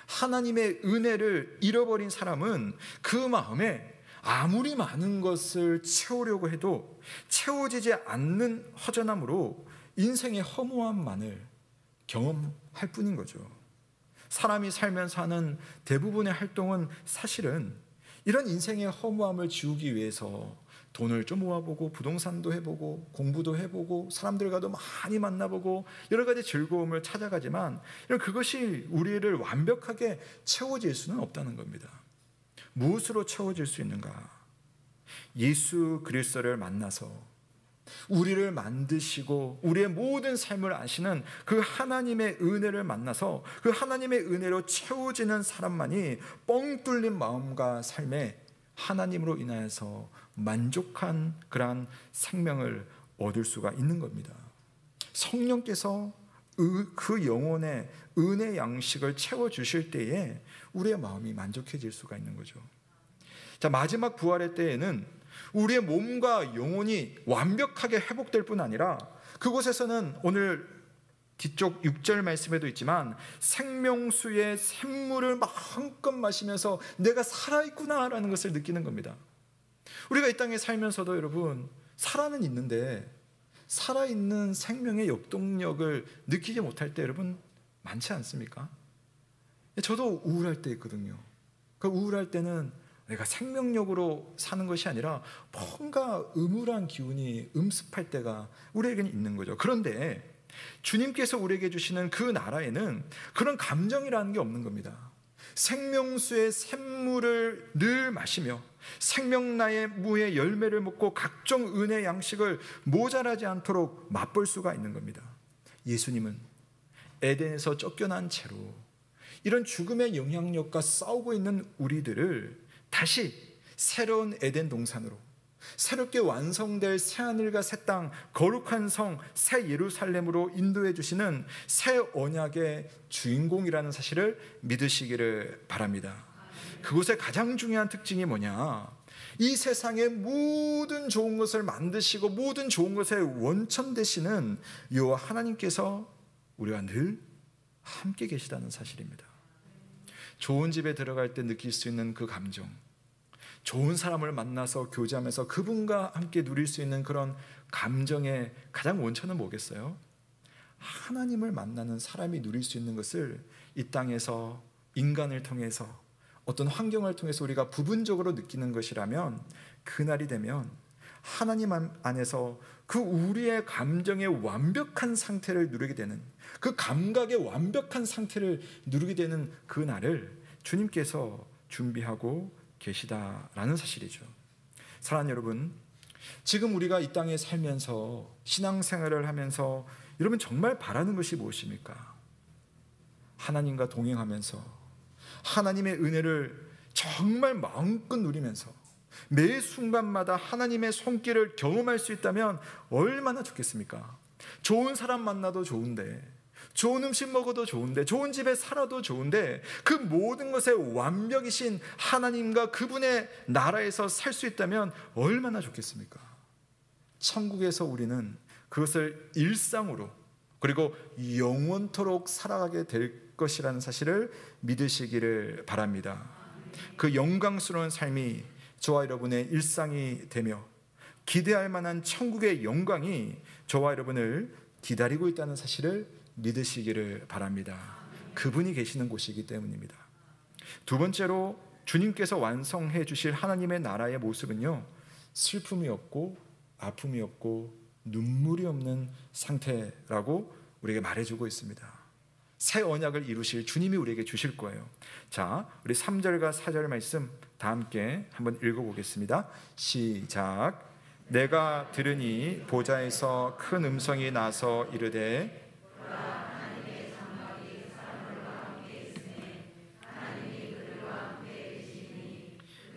하나님의 은혜를 잃어버린 사람은 그 마음에 아무리 많은 것을 채우려고 해도 채워지지 않는 허전함으로 인생의 허무함만을 경험할 뿐인 거죠. 사람이 살면서 하는 대부분의 활동은 사실은 이런 인생의 허무함을 지우기 위해서 돈을 좀 모아보고 부동산도 해보고 공부도 해보고 사람들과도 많이 만나보고 여러 가지 즐거움을 찾아가지만 그것이 우리를 완벽하게 채워질 수는 없다는 겁니다. 무엇으로 채워질 수 있는가? 예수 그리스도를 만나서 우리를 만드시고 우리의 모든 삶을 아시는 그 하나님의 은혜를 만나서 그 하나님의 은혜로 채워지는 사람만이 뻥 뚫린 마음과 삶에 하나님으로 인하여서 만족한 그러한 생명을 얻을 수가 있는 겁니다. 성령께서 그 영혼의 은혜 양식을 채워주실 때에 우리의 마음이 만족해질 수가 있는 거죠. 자, 마지막 부활의 때에는 우리의 몸과 영혼이 완벽하게 회복될 뿐 아니라 그곳에서는 오늘 뒤쪽 6절 말씀에도 있지만 생명수의 샘물을 마음껏 마시면서 내가 살아있구나라는 것을 느끼는 겁니다. 우리가 이 땅에 살면서도 여러분 살아는 있는데 살아있는 생명의 역동력을 느끼지 못할 때 여러분 많지 않습니까? 저도 우울할 때 있거든요. 그 우울할 때는 내가 생명력으로 사는 것이 아니라 뭔가 음울한 기운이 음습할 때가 우리에게는 있는 거죠. 그런데 주님께서 우리에게 주시는 그 나라에는 그런 감정이라는 게 없는 겁니다. 생명수의 샘물을 늘 마시며 생명나의 무의 열매를 먹고 각종 은혜 양식을 모자라지 않도록 맛볼 수가 있는 겁니다. 예수님은 에덴에서 쫓겨난 채로 이런 죽음의 영향력과 싸우고 있는 우리들을 다시 새로운 에덴 동산으로 새롭게 완성될 새하늘과 새 땅, 거룩한 성, 새 예루살렘으로 인도해 주시는 새 언약의 주인공이라는 사실을 믿으시기를 바랍니다. 그곳의 가장 중요한 특징이 뭐냐? 이 세상의 모든 좋은 것을 만드시고 모든 좋은 것의 원천 되시는 여호와 하나님께서 우리와 늘 함께 계시다는 사실입니다. 좋은 집에 들어갈 때 느낄 수 있는 그 감정, 좋은 사람을 만나서 교제하면서 그분과 함께 누릴 수 있는 그런 감정의 가장 원천은 뭐겠어요? 하나님을 만나는 사람이 누릴 수 있는 것을 이 땅에서 인간을 통해서 어떤 환경을 통해서 우리가 부분적으로 느끼는 것이라면 그날이 되면 하나님 안에서 그 우리의 감정의 완벽한 상태를 누리게 되는, 그 감각의 완벽한 상태를 누리게 되는 그 날을 주님께서 준비하고 계시다라는 사실이죠. 사랑하는 여러분, 지금 우리가 이 땅에 살면서 신앙생활을 하면서 여러분 정말 바라는 것이 무엇입니까? 하나님과 동행하면서 하나님의 은혜를 정말 마음껏 누리면서 매 순간마다 하나님의 손길을 경험할 수 있다면 얼마나 좋겠습니까? 좋은 사람 만나도 좋은데, 좋은 음식 먹어도 좋은데, 좋은 집에 살아도 좋은데, 그 모든 것에 완벽이신 하나님과 그분의 나라에서 살 수 있다면 얼마나 좋겠습니까? 천국에서 우리는 그것을 일상으로 그리고 영원토록 살아가게 될 것이라는 사실을 믿으시기를 바랍니다. 그 영광스러운 삶이 저와 여러분의 일상이 되며 기대할 만한 천국의 영광이 저와 여러분을 기다리고 있다는 사실을 믿으시기를 바랍니다. 그분이 계시는 곳이기 때문입니다. 두 번째로 주님께서 완성해 주실 하나님의 나라의 모습은요, 슬픔이 없고 아픔이 없고 눈물이 없는 상태라고 우리에게 말해주고 있습니다. 새 언약을 이루실 주님이 우리에게 주실 거예요. 자, 우리 3절과 4절 말씀 다 함께 한번 읽어보겠습니다. 시작. 내가 들으니 보좌에서 큰 음성이 나서 이르되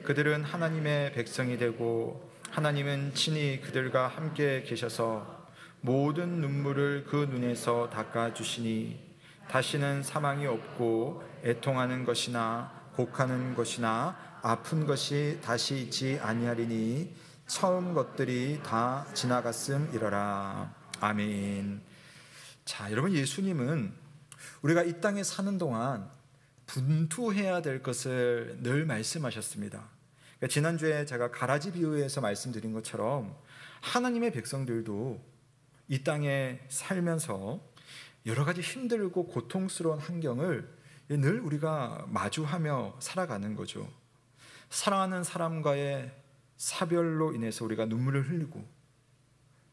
그들은 하나님의 백성이 되고 하나님은 친히 그들과 함께 계셔서 모든 눈물을 그 눈에서 닦아주시니 다시는 사망이 없고 애통하는 것이나 곡하는 것이나 아픈 것이 다시 있지 아니하리니 처음 것들이 다 지나갔음이러라. 아멘. 자, 여러분, 예수님은 우리가 이 땅에 사는 동안 분투해야 될 것을 늘 말씀하셨습니다. 그러니까 지난주에 제가 가라지 비유에서 말씀드린 것처럼 하나님의 백성들도 이 땅에 살면서 여러 가지 힘들고 고통스러운 환경을 늘 우리가 마주하며 살아가는 거죠. 사랑하는 사람과의 사별로 인해서 우리가 눈물을 흘리고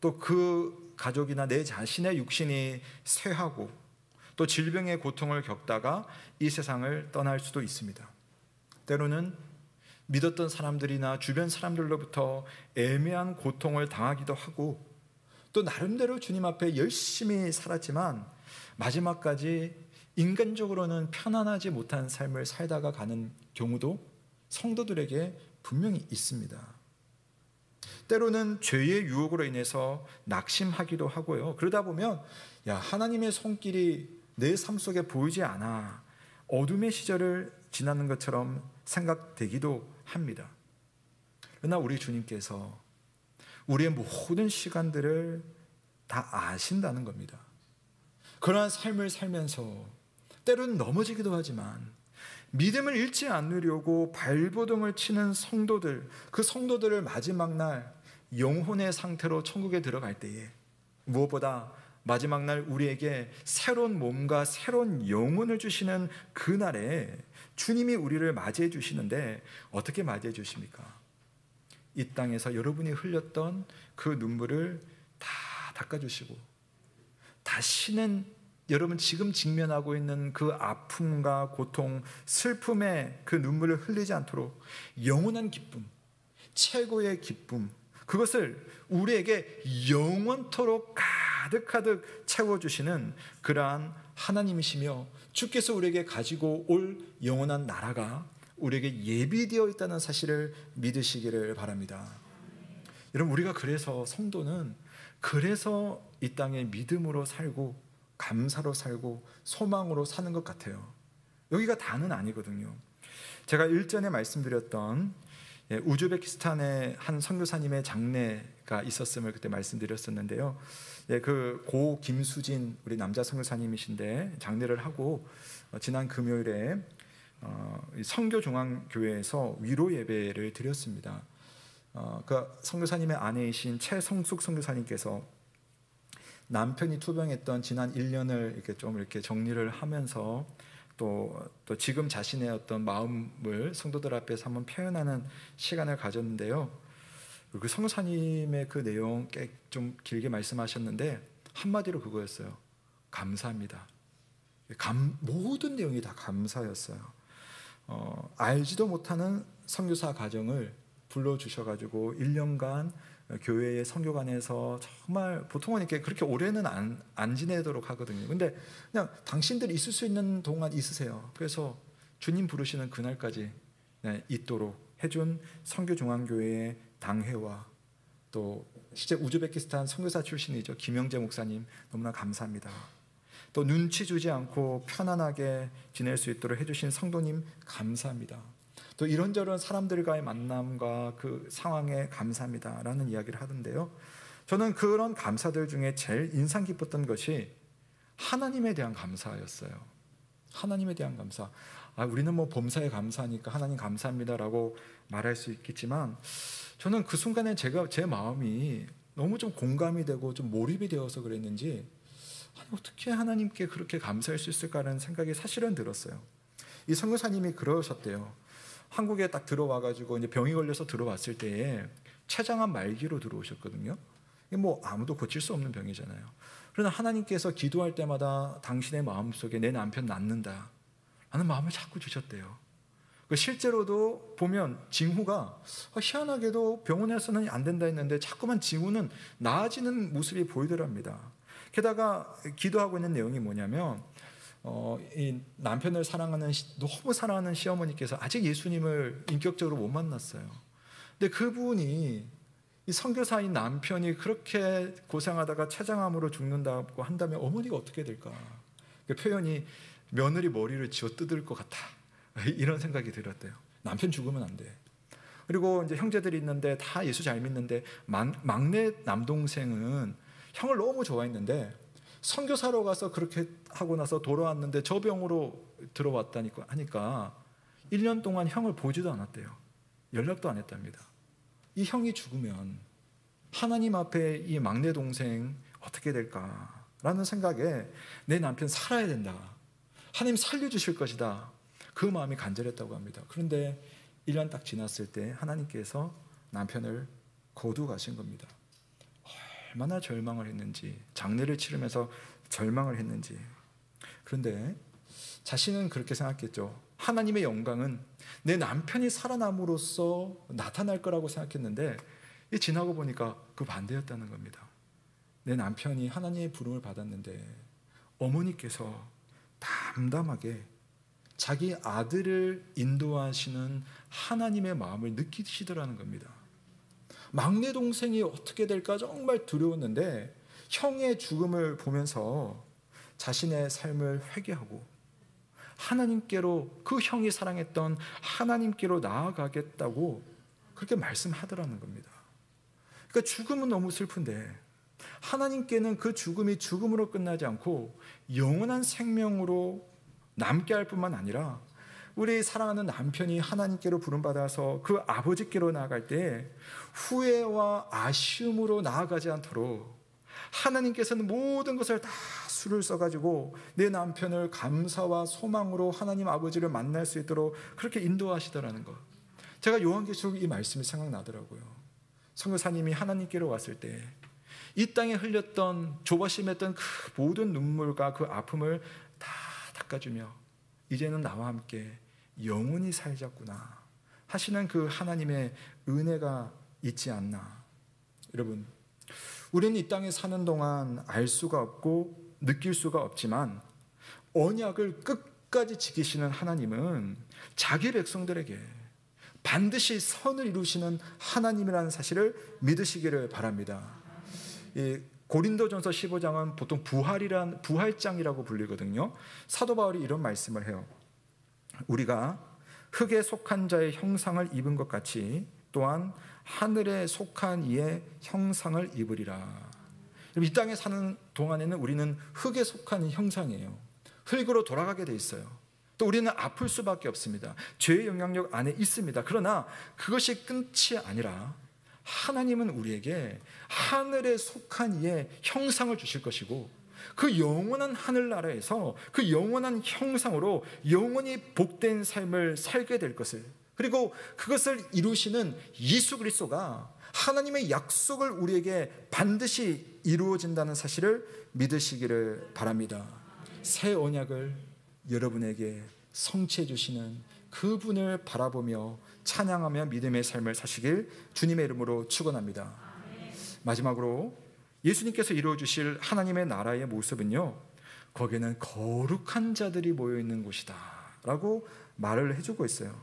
또 그 가족이나 내 자신의 육신이 쇠하고 또 질병의 고통을 겪다가 이 세상을 떠날 수도 있습니다. 때로는 믿었던 사람들이나 주변 사람들로부터 애매한 고통을 당하기도 하고 또 나름대로 주님 앞에 열심히 살았지만 마지막까지 인간적으로는 편안하지 못한 삶을 살다가 가는 경우도 성도들에게 분명히 있습니다. 때로는 죄의 유혹으로 인해서 낙심하기도 하고요. 그러다 보면 하나님의 손길이 내 삶 속에 보이지 않아 어둠의 시절을 지나는 것처럼 생각되기도 합니다. 그러나 우리 주님께서 우리의 모든 시간들을 다 아신다는 겁니다. 그러한 삶을 살면서 때로는 넘어지기도 하지만 믿음을 잃지 않으려고 발버둥을 치는 성도들, 그 성도들을 마지막 날 영혼의 상태로 천국에 들어갈 때에 무엇보다 마지막 날 우리에게 새로운 몸과 새로운 영혼을 주시는 그날에 주님이 우리를 맞이해 주시는데 어떻게 맞이해 주십니까? 이 땅에서 여러분이 흘렸던 그 눈물을 다 닦아주시고 다시는 여러분 지금 직면하고 있는 그 아픔과 고통, 슬픔의 그 눈물을 흘리지 않도록 영원한 기쁨, 최고의 기쁨, 그것을 우리에게 영원토록 가득가득 채워주시는 그러한 하나님이시며 주께서 우리에게 가지고 올 영원한 나라가 우리에게 예비되어 있다는 사실을 믿으시기를 바랍니다. 여러분, 우리가 그래서 성도는 그래서 이 땅에 믿음으로 살고 감사로 살고 소망으로 사는 것 같아요. 여기가 다는 아니거든요. 제가 일전에 말씀드렸던 우즈베키스탄의 한 선교사님의 장례가 있었음을 그때 말씀드렸었는데요. 그 고 김수진 우리 남자 선교사님이신데 장례를 하고 지난 금요일에 선교중앙교회에서 위로 예배를 드렸습니다. 그 선교사님의 아내이신 최성숙 선교사님께서 남편이 투병했던 지난 1년을 이렇게 정리를 하면서 또 지금 자신의 어떤 마음을 성도들 앞에서 한번 표현하는 시간을 가졌는데요. 그 선교사님의 그 내용 꽤 좀 길게 말씀하셨는데 한마디로 그거였어요. 감사합니다. 모든 내용이 다 감사였어요. 알지도 못하는 선교사 가정을 불러주셔가지고 1년간 교회의 선교관에서 정말 보통은 이렇게 그렇게 오래는 안 지내도록 하거든요. 근데 그냥 당신들이 있을 수 있는 동안 있으세요. 그래서 주님 부르시는 그날까지 있도록 해준 선교중앙교회의 당회와 또 실제 우즈베키스탄 선교사 출신이죠. 김영재 목사님 너무나 감사합니다. 또 눈치 주지 않고 편안하게 지낼 수 있도록 해주신 성도님 감사합니다. 또 이런저런 사람들과의 만남과 그 상황에 감사합니다라는 이야기를 하던데요. 저는 그런 감사들 중에 제일 인상 깊었던 것이 하나님에 대한 감사였어요. 하나님에 대한 감사. 우리는 뭐 범사에 감사하니까 하나님 감사합니다라고 말할 수 있겠지만 저는 그 순간에 제 마음이 너무 좀 공감이 되고 좀 몰입이 되어서 그랬는지 어떻게 하나님께 그렇게 감사할 수 있을까라는 생각이 사실은 들었어요. 이 선교사님이 그러셨대요. 한국에 딱 들어와가지고 이제 병이 걸려서 들어왔을 때에 췌장암 말기로 들어오셨거든요. 이게 뭐 아무도 고칠 수 없는 병이잖아요. 그러나 하나님께서 기도할 때마다 당신의 마음속에 내 남편 낫는다 하는 마음을 자꾸 주셨대요. 실제로도 보면 징후가 희한하게도 병원에서는 안 된다 했는데 자꾸만 징후는 나아지는 모습이 보이더랍니다. 게다가 기도하고 있는 내용이 뭐냐면 이 남편을 사랑하는 너무 사랑하는 시어머니께서 아직 예수님을 인격적으로 못 만났어요. 근데 그분이 이 선교사인 남편이 그렇게 고생하다가 췌장암으로 죽는다고 한다면 어머니가 어떻게 될까? 그 표현이 며느리 머리를 쥐어 뜯을 것 같아. 이런 생각이 들었대요. 남편 죽으면 안 돼. 그리고 이제 형제들이 있는데 다 예수 잘 믿는데 막내 남동생은 형을 너무 좋아했는데 선교사로 가서 그렇게 하고 나서 돌아왔는데 저 병으로 들어왔다니까 하니까 1년 동안 형을 보지도 않았대요. 연락도 안 했답니다. 이 형이 죽으면 하나님 앞에 이 막내 동생 어떻게 될까라는 생각에 내 남편 살아야 된다. 하나님 살려주실 것이다. 그 마음이 간절했다고 합니다. 그런데 1년 딱 지났을 때 하나님께서 남편을 거두 가신 겁니다. 얼마나 절망을 했는지, 장례를 치르면서 절망을 했는지. 그런데 자신은 그렇게 생각했죠. 하나님의 영광은 내 남편이 살아남으로써 나타날 거라고 생각했는데 지나고 보니까 그 반대였다는 겁니다. 내 남편이 하나님의 부름을 받았는데 어머니께서 담담하게 자기 아들을 인도하시는 하나님의 마음을 느끼시더라는 겁니다. 막내 동생이 어떻게 될까 정말 두려웠는데 형의 죽음을 보면서 자신의 삶을 회개하고 하나님께로, 그 형이 사랑했던 하나님께로 나아가겠다고 그렇게 말씀하더라는 겁니다. 그러니까 죽음은 너무 슬픈데 하나님께는 그 죽음이 죽음으로 끝나지 않고 영원한 생명으로 남게 할 뿐만 아니라 우리 사랑하는 남편이 하나님께로 부름받아서 그 아버지께로 나아갈 때 후회와 아쉬움으로 나아가지 않도록 하나님께서는 모든 것을 다 수를 써가지고 내 남편을 감사와 소망으로 하나님 아버지를 만날 수 있도록 그렇게 인도하시더라는 것. 제가 요한계시록 이 말씀이 생각나더라고요. 선교사님이 하나님께로 왔을 때 이 땅에 흘렸던 조바심했던 그 모든 눈물과 그 아픔을 다 닦아주며 이제는 나와 함께 영원히 살자꾸나 하시는 그 하나님의 은혜가 있지 않나. 여러분, 우리는 이 땅에 사는 동안 알 수가 없고 느낄 수가 없지만 언약을 끝까지 지키시는 하나님은 자기 백성들에게 반드시 선을 이루시는 하나님이라는 사실을 믿으시기를 바랍니다. 이 고린도전서 15장은 보통 부활장이라고 불리거든요. 사도 바울이 이런 말씀을 해요. 우리가 흙에 속한 자의 형상을 입은 것 같이 또한 하늘에 속한 이의 형상을 입으리라. 이 땅에 사는 동안에는 우리는 흙에 속한 형상이에요. 흙으로 돌아가게 돼 있어요. 또 우리는 아플 수밖에 없습니다. 죄의 영향력 안에 있습니다. 그러나 그것이 끝이 아니라 하나님은 우리에게 하늘에 속한 이의 형상을 주실 것이고 그 영원한 하늘나라에서 그 영원한 형상으로 영원히 복된 삶을 살게 될 것을, 그리고 그것을 이루시는 예수 그리스도가 하나님의 약속을 우리에게 반드시 이루어진다는 사실을 믿으시기를 바랍니다. 새 언약을 여러분에게 성취해 주시는 그분을 바라보며 찬양하며 믿음의 삶을 사시길 주님의 이름으로 축원합니다. 마지막으로 예수님께서 이루어주실 하나님의 나라의 모습은요, 거기에는 거룩한 자들이 모여있는 곳이다 라고 말을 해주고 있어요.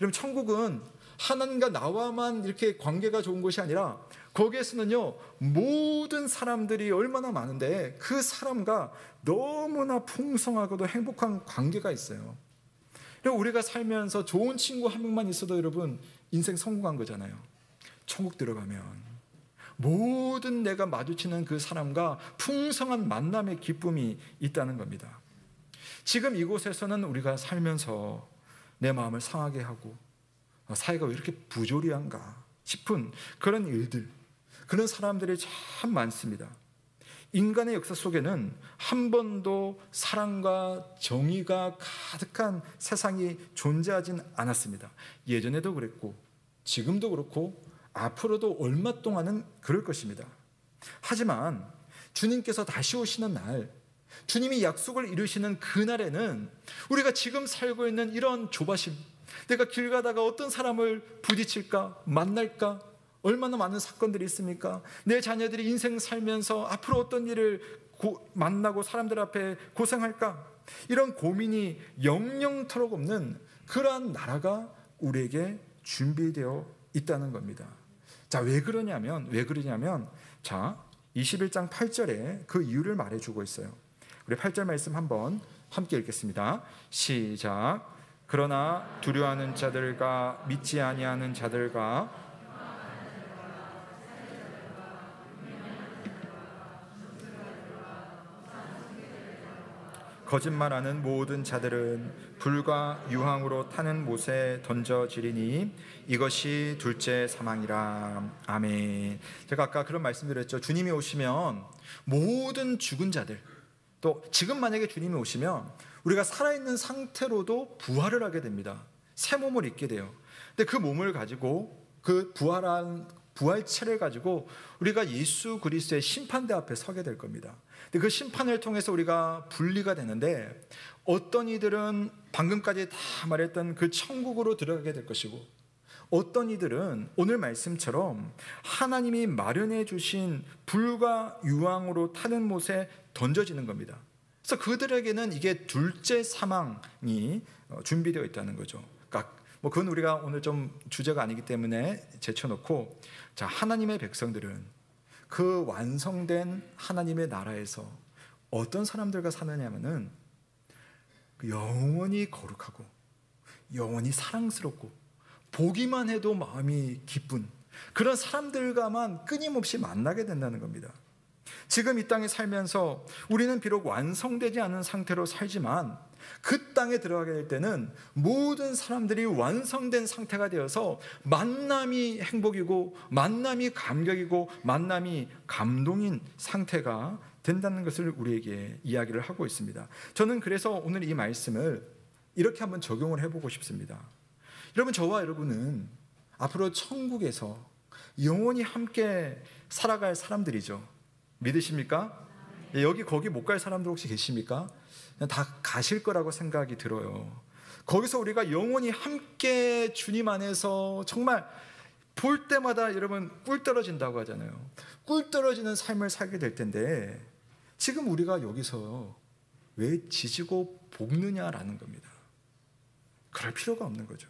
여러분, 천국은 하나님과 나와만 이렇게 관계가 좋은 곳이 아니라 거기에서는요 모든 사람들이 얼마나 많은데 그 사람과 너무나 풍성하고도 행복한 관계가 있어요. 우리가 살면서 좋은 친구 한 명만 있어도 여러분 인생 성공한 거잖아요. 천국 들어가면 모든 내가 마주치는 그 사람과 풍성한 만남의 기쁨이 있다는 겁니다. 지금 이곳에서는 우리가 살면서 내 마음을 상하게 하고 사회가 왜 이렇게 부조리한가 싶은 그런 일들, 그런 사람들이 참 많습니다. 인간의 역사 속에는 한 번도 사랑과 정의가 가득한 세상이 존재하진 않았습니다. 예전에도 그랬고 지금도 그렇고 앞으로도 얼마 동안은 그럴 것입니다. 하지만 주님께서 다시 오시는 날, 주님이 약속을 이루시는 그날에는 우리가 지금 살고 있는 이런 조바심, 내가 길 가다가 어떤 사람을 부딪힐까, 만날까, 얼마나 많은 사건들이 있습니까? 내 자녀들이 인생 살면서 앞으로 어떤 일을 만나고 사람들 앞에 고생할까? 이런 고민이 영영토록 없는 그러한 나라가 우리에게 준비되어 있다는 겁니다. 자, 왜 그러냐면 자, 21장 8절에 그 이유를 말해주고 있어요. 우리 8절 말씀 한번 함께 읽겠습니다. 시작. 그러나 두려워하는 자들과 믿지 아니하는 자들과 거짓말하는 모든 자들은 불과 유황으로 타는 못에 던져지리니 이것이 둘째 사망이라. 아멘. 제가 아까 그런 말씀드렸죠. 주님이 오시면 모든 죽은 자들, 또 지금 만약에 주님이 오시면 우리가 살아있는 상태로도 부활을 하게 됩니다. 새 몸을 입게 돼요. 근데 그 몸을 가지고, 그 부활한 부활체를 가지고 우리가 예수 그리스도의 심판대 앞에 서게 될 겁니다. 근데 그 심판을 통해서 우리가 분리가 되는데, 어떤 이들은 방금까지 다 말했던 그 천국으로 들어가게 될 것이고, 어떤 이들은 오늘 말씀처럼 하나님이 마련해 주신 불과 유황으로 타는 못에 던져지는 겁니다. 그래서 그들에게는 이게 둘째 사망이 준비되어 있다는 거죠. 그러니까 그건 우리가 오늘 좀 주제가 아니기 때문에 제쳐놓고, 자, 하나님의 백성들은 그 완성된 하나님의 나라에서 어떤 사람들과 사느냐면은 영원히 거룩하고 영원히 사랑스럽고 보기만 해도 마음이 기쁜 그런 사람들과만 끊임없이 만나게 된다는 겁니다. 지금 이 땅에 살면서 우리는 비록 완성되지 않은 상태로 살지만 그 땅에 들어가게 될 때는 모든 사람들이 완성된 상태가 되어서 만남이 행복이고 만남이 감격이고 만남이 감동인 상태가 된다는 것을 우리에게 이야기를 하고 있습니다. 저는 그래서 오늘 이 말씀을 이렇게 한번 적용을 해보고 싶습니다. 여러분, 저와 여러분은 앞으로 천국에서 영원히 함께 살아갈 사람들이죠. 믿으십니까? 여기 거기 못 갈 사람들 혹시 계십니까? 다 가실 거라고 생각이 들어요. 거기서 우리가 영원히 함께 주님 안에서 정말 볼 때마다 여러분 꿀 떨어진다고 하잖아요. 꿀 떨어지는 삶을 살게 될 텐데 지금 우리가 여기서 왜 지지고 볶느냐라는 겁니다. 그럴 필요가 없는 거죠.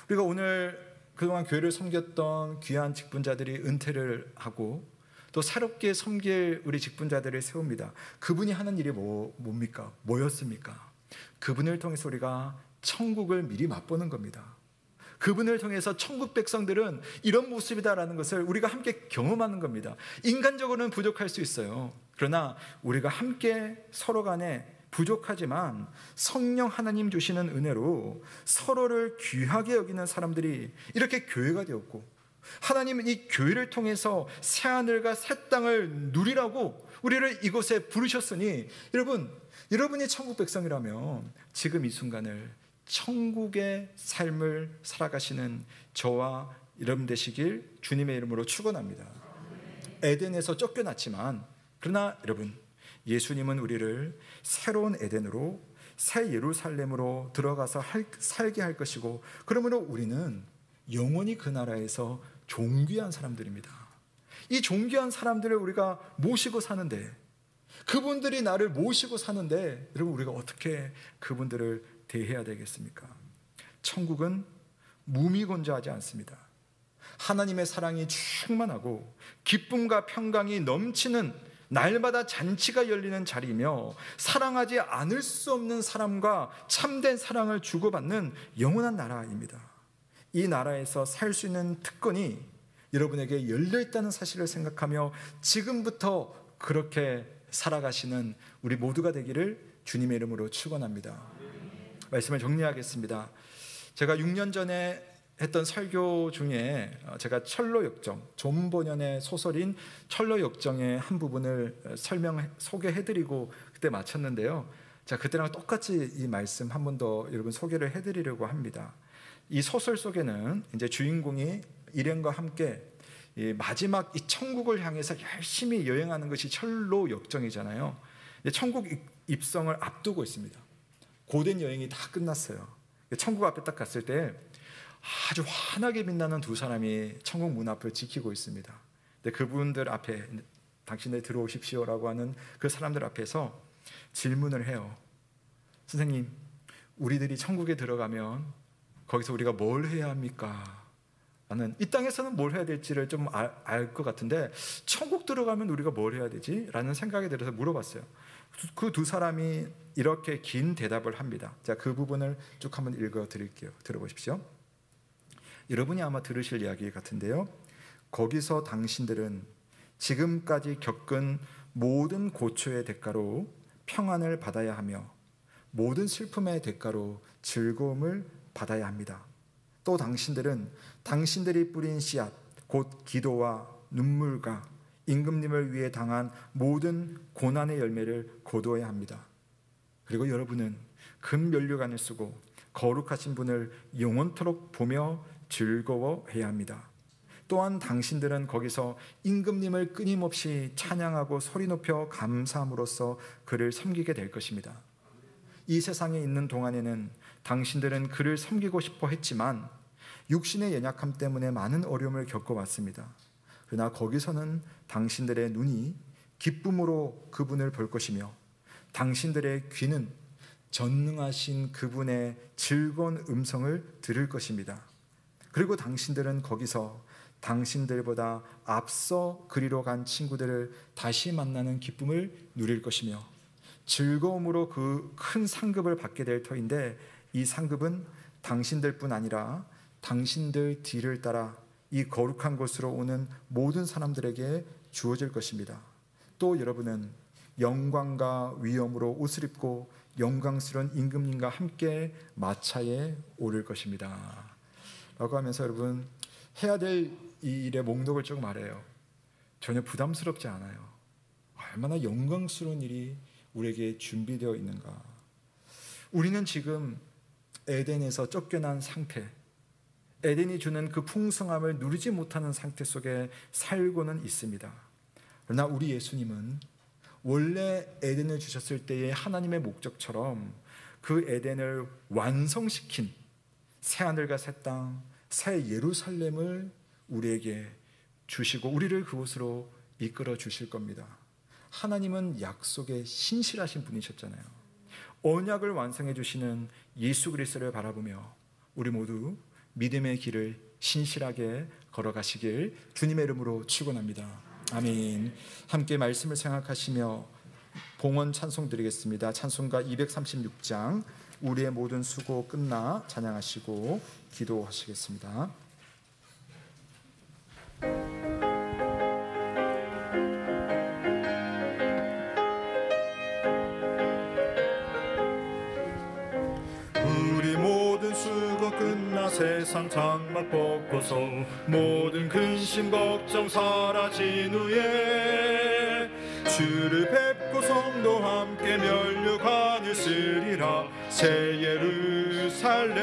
우리가 오늘 그동안 교회를 섬겼던 귀한 직분자들이 은퇴를 하고 또 새롭게 섬길 우리 직분자들을 세웁니다. 그분이 하는 일이 뭡니까? 뭐였습니까? 그분을 통해서 우리가 천국을 미리 맛보는 겁니다. 그분을 통해서 천국 백성들은 이런 모습이다라는 것을 우리가 함께 경험하는 겁니다. 인간적으로는 부족할 수 있어요. 그러나 우리가 함께 서로 간에 부족하지만 성령 하나님 주시는 은혜로 서로를 귀하게 여기는 사람들이 이렇게 교회가 되었고, 하나님은 이 교회를 통해서 새하늘과 새 땅을 누리라고 우리를 이곳에 부르셨으니, 여러분이 천국 백성이라면 지금 이 순간을 천국의 삶을 살아가시는 저와 여러분 되시길 주님의 이름으로 축원합니다. 에덴에서 쫓겨났지만 그러나 여러분, 예수님은 우리를 새로운 에덴으로 새 예루살렘으로 들어가서 살게 할 것이고, 그러므로 우리는 영원히 그 나라에서 존귀한 사람들입니다. 이 존귀한 사람들을 우리가 모시고 사는데, 그분들이 나를 모시고 사는데 여러분, 우리가 어떻게 그분들을 대해야 되겠습니까? 천국은 무미건조하지 않습니다. 하나님의 사랑이 충만하고 기쁨과 평강이 넘치는 날마다 잔치가 열리는 자리이며, 사랑하지 않을 수 없는 사람과 참된 사랑을 주고받는 영원한 나라입니다. 이 나라에서 살 수 있는 특권이 여러분에게 열려있다는 사실을 생각하며 지금부터 그렇게 살아가시는 우리 모두가 되기를 주님의 이름으로 축원합니다. 말씀을 정리하겠습니다. 제가 6년 전에 했던 설교 중에 제가 철로역정, 존 버년의 소설인 철로역정의 한 부분을 소개해드리고 그때 마쳤는데요. 자, 그때랑 똑같이 이 말씀 한 번 더 여러분 소개를 해드리려고 합니다. 이 소설 속에는 이제 주인공이 일행과 함께 마지막 이 천국을 향해서 열심히 여행하는 것이 철로 역정이잖아요. 천국 입성을 앞두고 있습니다. 고된 여행이 다 끝났어요. 천국 앞에 딱 갔을 때 아주 환하게 빛나는 두 사람이 천국 문 앞을 지키고 있습니다. 근데 그분들 앞에 당신들 들어오십시오라고 하는 그 사람들 앞에서 질문을 해요. 선생님, 우리들이 천국에 들어가면 거기서 우리가 뭘 해야 합니까? 나는 이 땅에서는 뭘 해야 될지를 좀 알 것 같은데 천국 들어가면 우리가 뭘 해야 되지? 라는 생각이 들어서 물어봤어요. 그 두 사람이 이렇게 긴 대답을 합니다. 자, 그 부분을 쭉 한번 읽어 드릴게요. 들어보십시오. 여러분이 아마 들으실 이야기 같은데요. 거기서 당신들은 지금까지 겪은 모든 고초의 대가로 평안을 받아야 하며 모든 슬픔의 대가로 즐거움을 받아야 합니다. 또 당신들은 당신들이 뿌린 씨앗, 곧 기도와 눈물과 임금님을 위해 당한 모든 고난의 열매를 거두어야 합니다. 그리고 여러분은 금면류관을 쓰고 거룩하신 분을 영원토록 보며 즐거워해야 합니다. 또한 당신들은 거기서 임금님을 끊임없이 찬양하고 소리 높여 감사함으로써 그를 섬기게 될 것입니다. 이 세상에 있는 동안에는 당신들은 그를 섬기고 싶어 했지만 육신의 연약함 때문에 많은 어려움을 겪어왔습니다. 그러나 거기서는 당신들의 눈이 기쁨으로 그분을 볼 것이며 당신들의 귀는 전능하신 그분의 즐거운 음성을 들을 것입니다. 그리고 당신들은 거기서 당신들보다 앞서 그리로 간 친구들을 다시 만나는 기쁨을 누릴 것이며 즐거움으로 그 큰 상급을 받게 될 터인데 이 상급은 당신들뿐 아니라 당신들 뒤를 따라 이 거룩한 곳으로 오는 모든 사람들에게 주어질 것입니다. 또 여러분은 영광과 위엄으로 옷을 입고 영광스러운 임금님과 함께 마차에 오를 것입니다. 라고 하면서 여러분 해야 될 이 일의 목록을 조금 말해요. 전혀 부담스럽지 않아요. 얼마나 영광스러운 일이 우리에게 준비되어 있는가. 우리는 지금 에덴에서 쫓겨난 상태, 에덴이 주는 그 풍성함을 누리지 못하는 상태 속에 살고는 있습니다. 그러나 우리 예수님은 원래 에덴을 주셨을 때의 하나님의 목적처럼 그 에덴을 완성시킨 새하늘과 새 땅, 새 예루살렘을 우리에게 주시고 우리를 그곳으로 이끌어 주실 겁니다. 하나님은 약속에 신실하신 분이셨잖아요. 언약을 완성해 주시는 예수 그리스도를 바라보며 우리 모두 믿음의 길을 신실하게 걸어가시길 주님의 이름으로 축원합니다. 아멘. 함께 말씀을 생각하시며 봉헌 찬송 드리겠습니다. 찬송가 236장 우리의 모든 수고 끝나 찬양하시고 기도하시겠습니다. 우리 모든 수고 끝나 세상 장막 벗고서 모든 근심 걱정 사라진 후에 주를 뵙고 성도 함께 면류관을 쓰리라. 새 예루살렘에서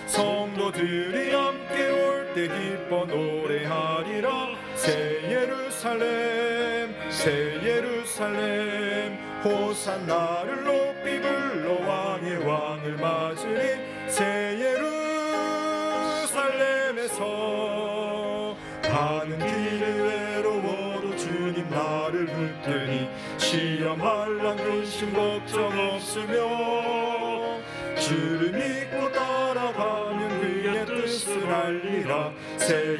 성도들이 함께 올 때 기뻐 노래하리라. 새 예루살렘 호산나를 높이 불러 왕의 왕을 맞으리. 새 예루살렘에서 가는 길이 외로워도 주님 나를 붙드니 시험할 난 근심 걱정 없으며 주를 믿고 따라가면 그의 뜻을 알리라. 새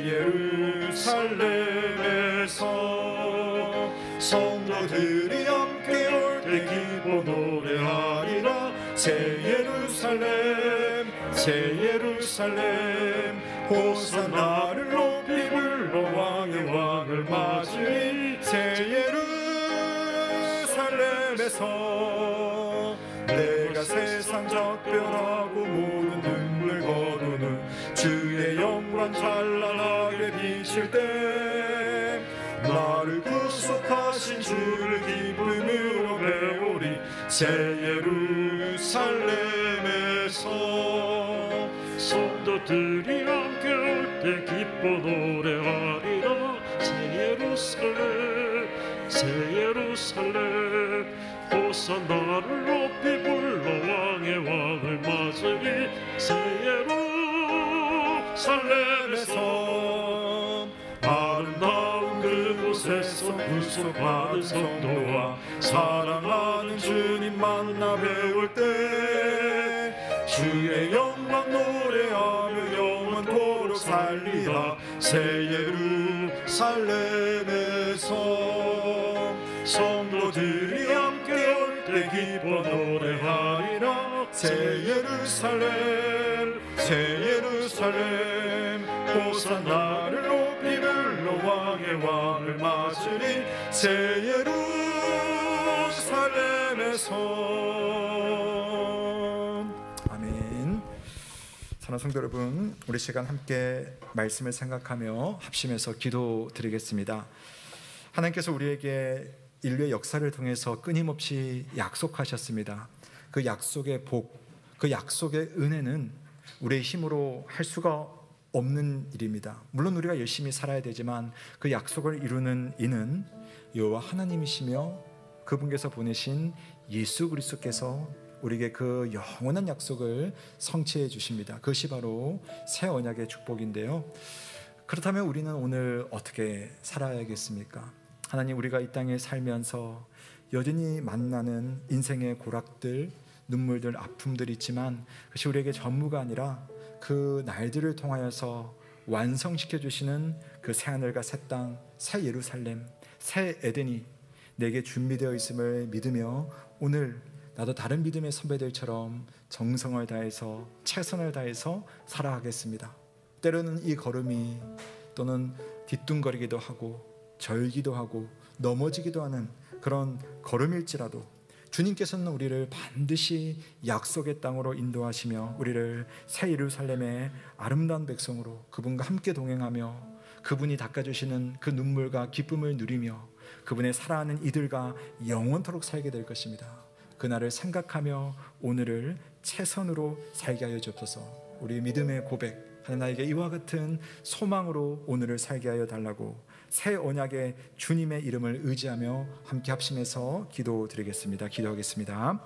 예루살렘에서 성도들이 함께 올 때 기뻐 노래하리라. 새 예루살렘 호산나를 높이 불러 왕의 왕을 맞으리. 새 예루살렘에서 내가 세상 작별하고 모든 눈물 거두는 주의 영광 찬란하게 비칠 때 나를 구속하신 주를 기쁨으로 배우리. 새 예루살렘에서 성도들이 함께 올 때 때 기뻐 노래하리라. 새 예루살렘 호산나를 높이 불러 왕의 왕을 맞으리. 새 예루살렘에서 아름다운 그곳에서 구속받은 성도와 사랑하는 주님 만나 배울 때 주의 영광 노래하며 영원토록 살리라. 새 예루살렘에서 성도들이 함께 올 때 기뻐 노래하리라. 새 예루살렘 호산나를 높이 불러 왕의 왕을 맞으리. 새 예루살렘에서. 아멘. 사랑하는 성도 여러분, 우리 시간 함께 말씀을 생각하며 합심해서 기도드리겠습니다. 하나님께서 우리에게 인류의 역사를 통해서 끊임없이 약속하셨습니다. 그 약속의 복, 그 약속의 은혜는 우리의 힘으로 할 수가 없는 일입니다. 물론 우리가 열심히 살아야 되지만 그 약속을 이루는 이는 여호와 하나님이시며 그분께서 보내신 예수 그리스도께서 우리에게 그 영원한 약속을 성취해 주십니다. 그것이 바로 새 언약의 축복인데요. 그렇다면 우리는 오늘 어떻게 살아야겠습니까? 하나님, 우리가 이 땅에 살면서 여전히 만나는 인생의 고락들, 눈물들, 아픔들이 있지만 그것이 우리에게 전무가 아니라 그 날들을 통하여서 완성시켜 주시는 그 새하늘과 새 땅, 새 예루살렘, 새 에덴이 내게 준비되어 있음을 믿으며 오늘 나도 다른 믿음의 선배들처럼 정성을 다해서 최선을 다해서 살아가겠습니다. 때로는 이 걸음이 또는 뒤뚱거리기도 하고 절기도 하고 넘어지기도 하는 그런 걸음일지라도 주님께서는 우리를 반드시 약속의 땅으로 인도하시며 우리를 새 예루살렘의 아름다운 백성으로 그분과 함께 동행하며 그분이 닦아주시는 그 눈물과 기쁨을 누리며 그분의 사랑하는 이들과 영원토록 살게 될 것입니다. 그날을 생각하며 오늘을 최선으로 살게 하여 주옵소서. 우리 믿음의 고백, 하나님 나에게 이와 같은 소망으로 오늘을 살게 하여 달라고 새 언약의 주님의 이름을 의지하며 함께 합심해서 기도드리겠습니다. 기도하겠습니다.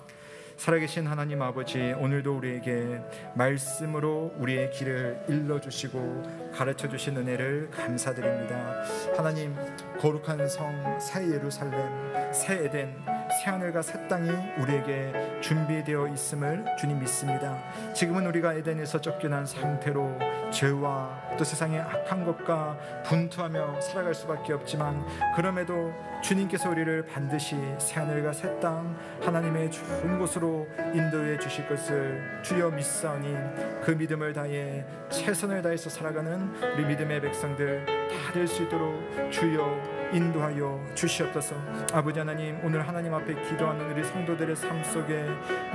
살아계신 하나님 아버지, 오늘도 우리에게 말씀으로 우리의 길을 일러주시고 가르쳐주신 은혜를 감사드립니다. 하나님, 거룩한 성 새 예루살렘, 새 에덴, 새 하늘과 새 땅이 우리에게 준비되어 있음을 주님 믿습니다. 지금은 우리가 에덴에서 쫓겨난 상태로 죄와 또 세상의 악한 것과 분투하며 살아갈 수밖에 없지만 그럼에도 주님께서 우리를 반드시 새 하늘과 새 땅, 하나님의 좋은 곳으로 인도해 주실 것을 주여 믿사오니 그 믿음을 다해 최선을 다해서 살아가는 우리 믿음의 백성들 다 될 수 있도록 주여 인도하여 주시옵소서. 아버지 하나님, 오늘 하나님 앞에 기도하는 우리 성도들의 삶 속에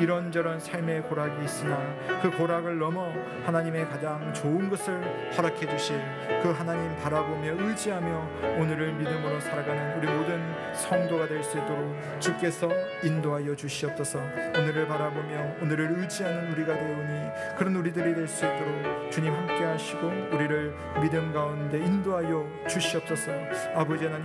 이런저런 삶의 고락이 있으나 그 고락을 넘어 하나님의 가장 좋은 것을 허락해 주실 그 하나님 바라보며 의지하며 오늘을 믿음으로 살아가는 우리 모든 성도가 될 수 있도록 주께서 인도하여 주시옵소서. 오늘을 바라보며 오늘을 의지하는 우리가 되오니 그런 우리들이 될 수 있도록 주님 함께 하시고 우리를 믿음 가운데 인도하여 주시옵소서. 아버지 하나님,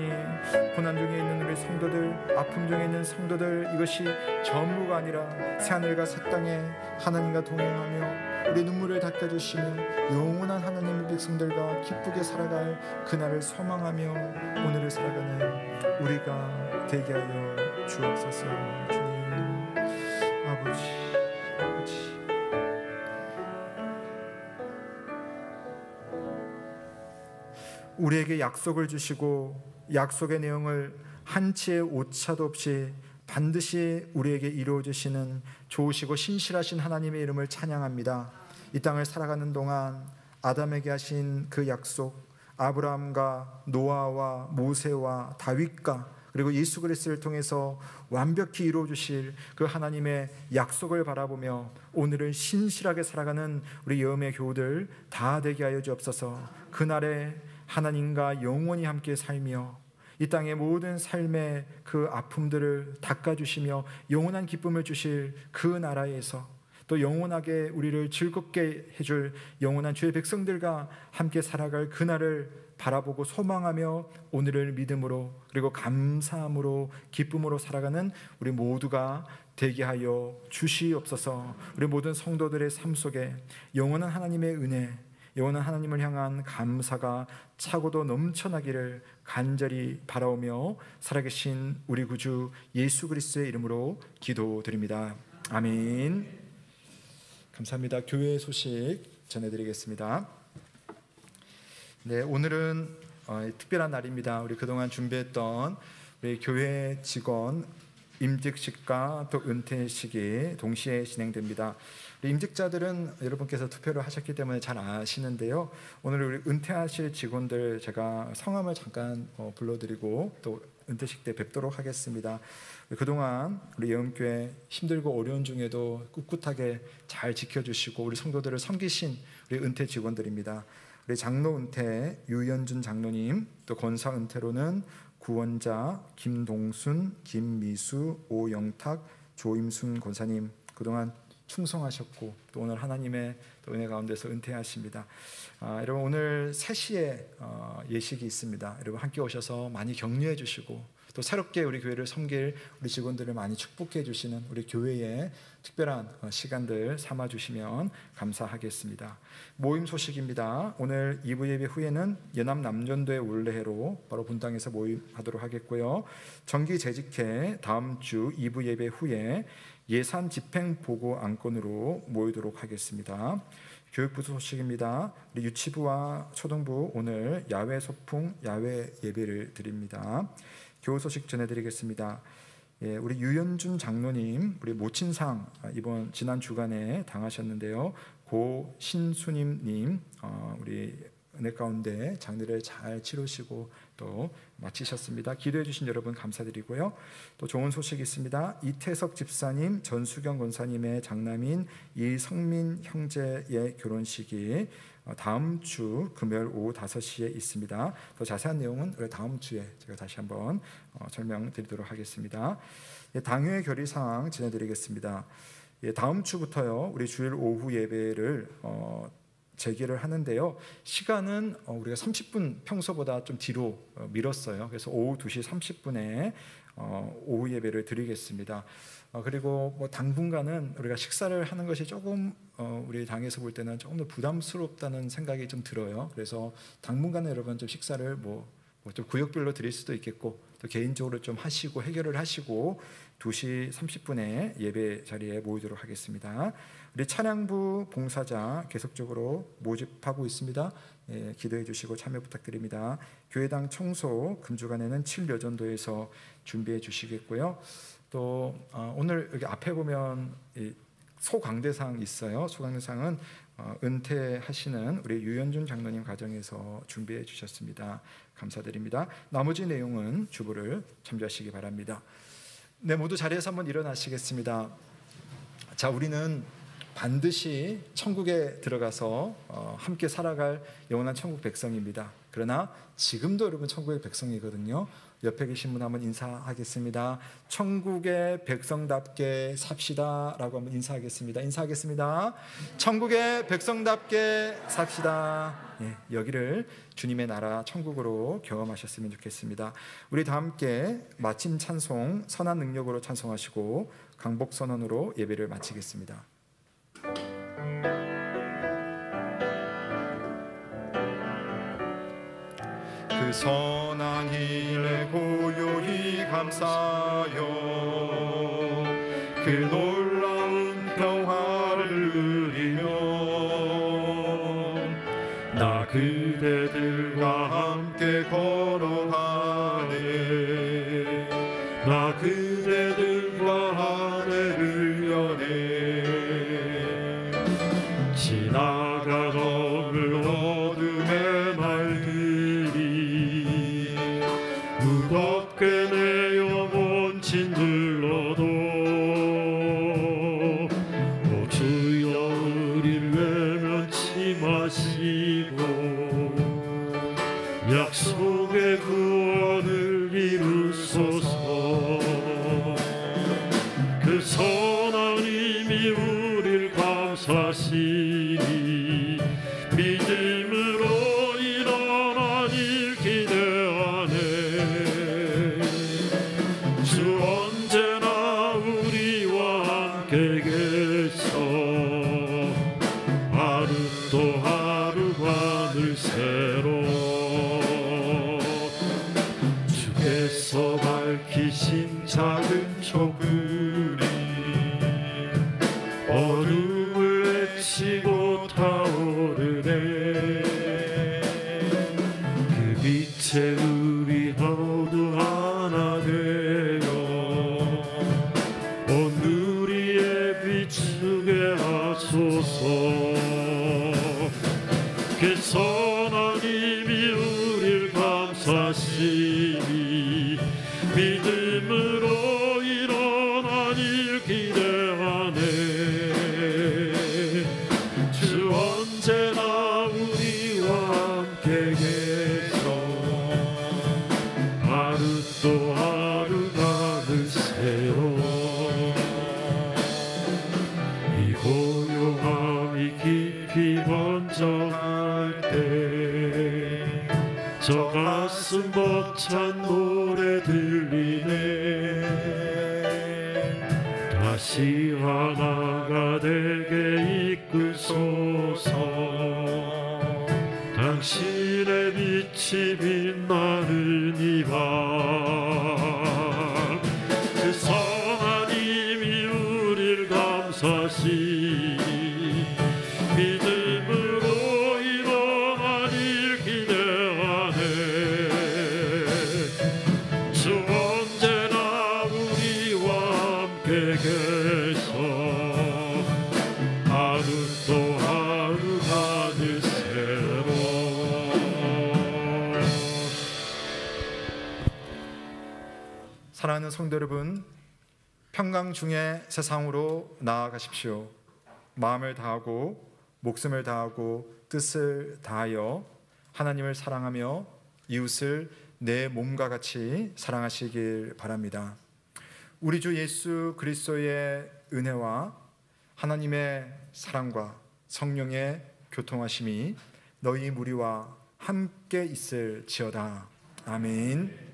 고난 중에 있는 우리 성도들, 아픔 중에 있는 성도들, 이것이 전부가 아니라 새하늘과 새 땅에 하나님과 동행하며 우리 눈물을 닦아주시며 영원한 하나님의 백성들과 기쁘게 살아갈 그날을 소망하며 오늘을 살아가는 우리가 되게 하여 주옵소서. 주님, 아버지. 우리에게 약속을 주시고 약속의 내용을 한치의 오차도 없이 반드시 우리에게 이루어 주시는 좋으시고 신실하신 하나님의 이름을 찬양합니다. 이 땅을 살아가는 동안 아담에게 하신 그 약속, 아브라함과 노아와 모세와 다윗과 그리고 예수 그리스도를 통해서 완벽히 이루어 주실 그 하나님의 약속을 바라보며 오늘을 신실하게 살아가는 우리 여음의 교우들 다 되게 하여 주옵소서. 그날에 하나님과 영원히 함께 살며 이 땅의 모든 삶의 그 아픔들을 닦아주시며 영원한 기쁨을 주실 그 나라에서 또 영원하게 우리를 즐겁게 해줄 영원한 주의 백성들과 함께 살아갈 그날을 바라보고 소망하며 오늘을 믿음으로 그리고 감사함으로 기쁨으로 살아가는 우리 모두가 되게 하여 주시옵소서. 우리 모든 성도들의 삶 속에 영원한 하나님의 은혜, 영원한 하나님을 향한 감사가 차고도 넘쳐나기를 간절히 바라오며 살아계신 우리 구주 예수 그리스도의 이름으로 기도드립니다. 아멘. 감사합니다. 교회 소식 전해드리겠습니다. 네, 오늘은 특별한 날입니다. 우리 그동안 준비했던 우리 교회 직원 임직식과 또 은퇴식이 동시에 진행됩니다. 임직자들은 여러분께서 투표를 하셨기 때문에 잘 아시는데요. 오늘 우리 은퇴하실 직원들 제가 성함을 잠깐 불러드리고 또 은퇴식 때 뵙도록 하겠습니다. 그동안 우리 예언교회 힘들고 어려운 중에도 꿋꿋하게 잘 지켜주시고 우리 성도들을 섬기신 우리 은퇴 직원들입니다. 우리 장로 은퇴 유연준 장로님, 또 권사 은퇴로는 구원자 김동순, 김미수, 오영탁, 조임순 권사님 그동안 충성하셨고 또 오늘 하나님의 또 은혜 가운데서 은퇴하십니다. 여러분 오늘 3시에 예식이 있습니다. 여러분 함께 오셔서 많이 격려해 주시고 또 새롭게 우리 교회를 섬길 우리 직원들을 많이 축복해 주시는 우리 교회의 특별한 시간들 삼아 주시면 감사하겠습니다. 모임 소식입니다. 오늘 2부 예배 후에는 연합 남전도의 올레회로 바로 분당에서 모임하도록 하겠고요. 정기 재직회 다음 주 2부 예배 후에 예산 집행 보고 안건으로 모이도록 하겠습니다. 교육부 소식입니다. 우리 유치부와 초등부 오늘 야외 소풍 야외 예배를 드립니다. 교우 소식 전해드리겠습니다. 우리 유연준 장로님 우리 모친상 이번 지난 주간에 당하셨는데요. 고 신수님님 우리 은혜 가운데 장례를 잘 치르시고 또 마치셨습니다. 기도해 주신 여러분 감사드리고요. 또 좋은 소식이 있습니다. 이태석 집사님, 전수경 권사님의 장남인 이성민 형제의 결혼식이 다음 주 금요일 오후 5시에 있습니다. 더 자세한 내용은 다음 주에 제가 다시 한번 설명드리도록 하겠습니다. 당회 결의사항 전해드리겠습니다. 다음 주부터요 우리 주일 오후 예배를 재개를 하는데요. 시간은 우리가 30분 평소보다 좀 뒤로 미뤘어요. 그래서 오후 2시 30분에 오후 예배를 드리겠습니다. 그리고 당분간은 우리가 식사를 하는 것이 조금 우리 당에서 볼 때는 조금 더 부담스럽다는 생각이 좀 들어요. 그래서 당분간은 여러분 좀 식사를 좀 구역별로 드릴 수도 있겠고 또 개인적으로 좀 하시고 해결을 하시고 2시 30분에 예배 자리에 모이도록 하겠습니다. 우리 찬양부 봉사자 계속적으로 모집하고 있습니다. 기도해 주시고 참여 부탁드립니다. 교회당 청소 금주간에는 7여전도에서 준비해 주시겠고요. 또 오늘 여기 앞에 보면 소강대상 있어요. 소강대상은 은퇴하시는 우리 유연준 장로님 가정에서 준비해 주셨습니다. 감사드립니다. 나머지 내용은 주보를 참조하시기 바랍니다. 네, 모두 자리에서 한번 일어나시겠습니다. 자, 우리는 반드시 천국에 들어가서 함께 살아갈 영원한 천국 백성입니다. 그러나 지금도 여러분 천국의 백성이거든요. 옆에 계신 분 한번 인사하겠습니다. 천국의 백성답게 삽시다 라고 한번 인사하겠습니다. 인사하겠습니다. 천국의 백성답게 삽시다. 여기를 주님의 나라 천국으로 경험하셨으면 좋겠습니다. 우리 다 함께 마침 찬송 선한 능력으로 찬송하시고 강복 선언으로 예배를 마치겠습니다. 그 선한 일에 고요히 감사하여 그 놀라운 평화를 누리며 나 그대들과 함께 걸어가네 나 그대들과 하늘을 여네 지나가거늘 어둠의 날들이 무겁게 내 영혼 짓눌러도 오 주여 우릴 외면치 마시고 약속의 구원을 이루소서 그 선한 힘이 우릴 지신 작은 조금이 어둠을 헤치고 타오르네. 그 빛에 우리 모두 하나 되어 온 누리에 비추게 하소서. 그래서 하나님이 우릴 감싸시니 믿음으로 일어나길 기대하네. 주 언제나 우리와 함께 계셔 하루 또 하루가 새로 이 고요함이 깊이 번져갈 때 저 가슴 벅찬 노래 들리네. 다시 하나가 되게 이끄소서. 당신의 빛이 빛나는 이 밤 그 하나님이 우릴 감싸시니 믿음으로 일어나길 기대하네. 주 언제나 우리와 함께 계셔 하루 또 하루가 늘 새로. 사랑하는 성도 여러분, 평강 중에 세상으로 나아가십시오. 마음을 다하고 목숨을 다하고 뜻을 다하여 하나님을 사랑하며 이웃을 내 몸과 같이 사랑하시길 바랍니다. 우리 주 예수 그리스도의 은혜와 하나님의 사랑과 성령의 교통하심이 너희 무리와 함께 있을지어다. 아멘.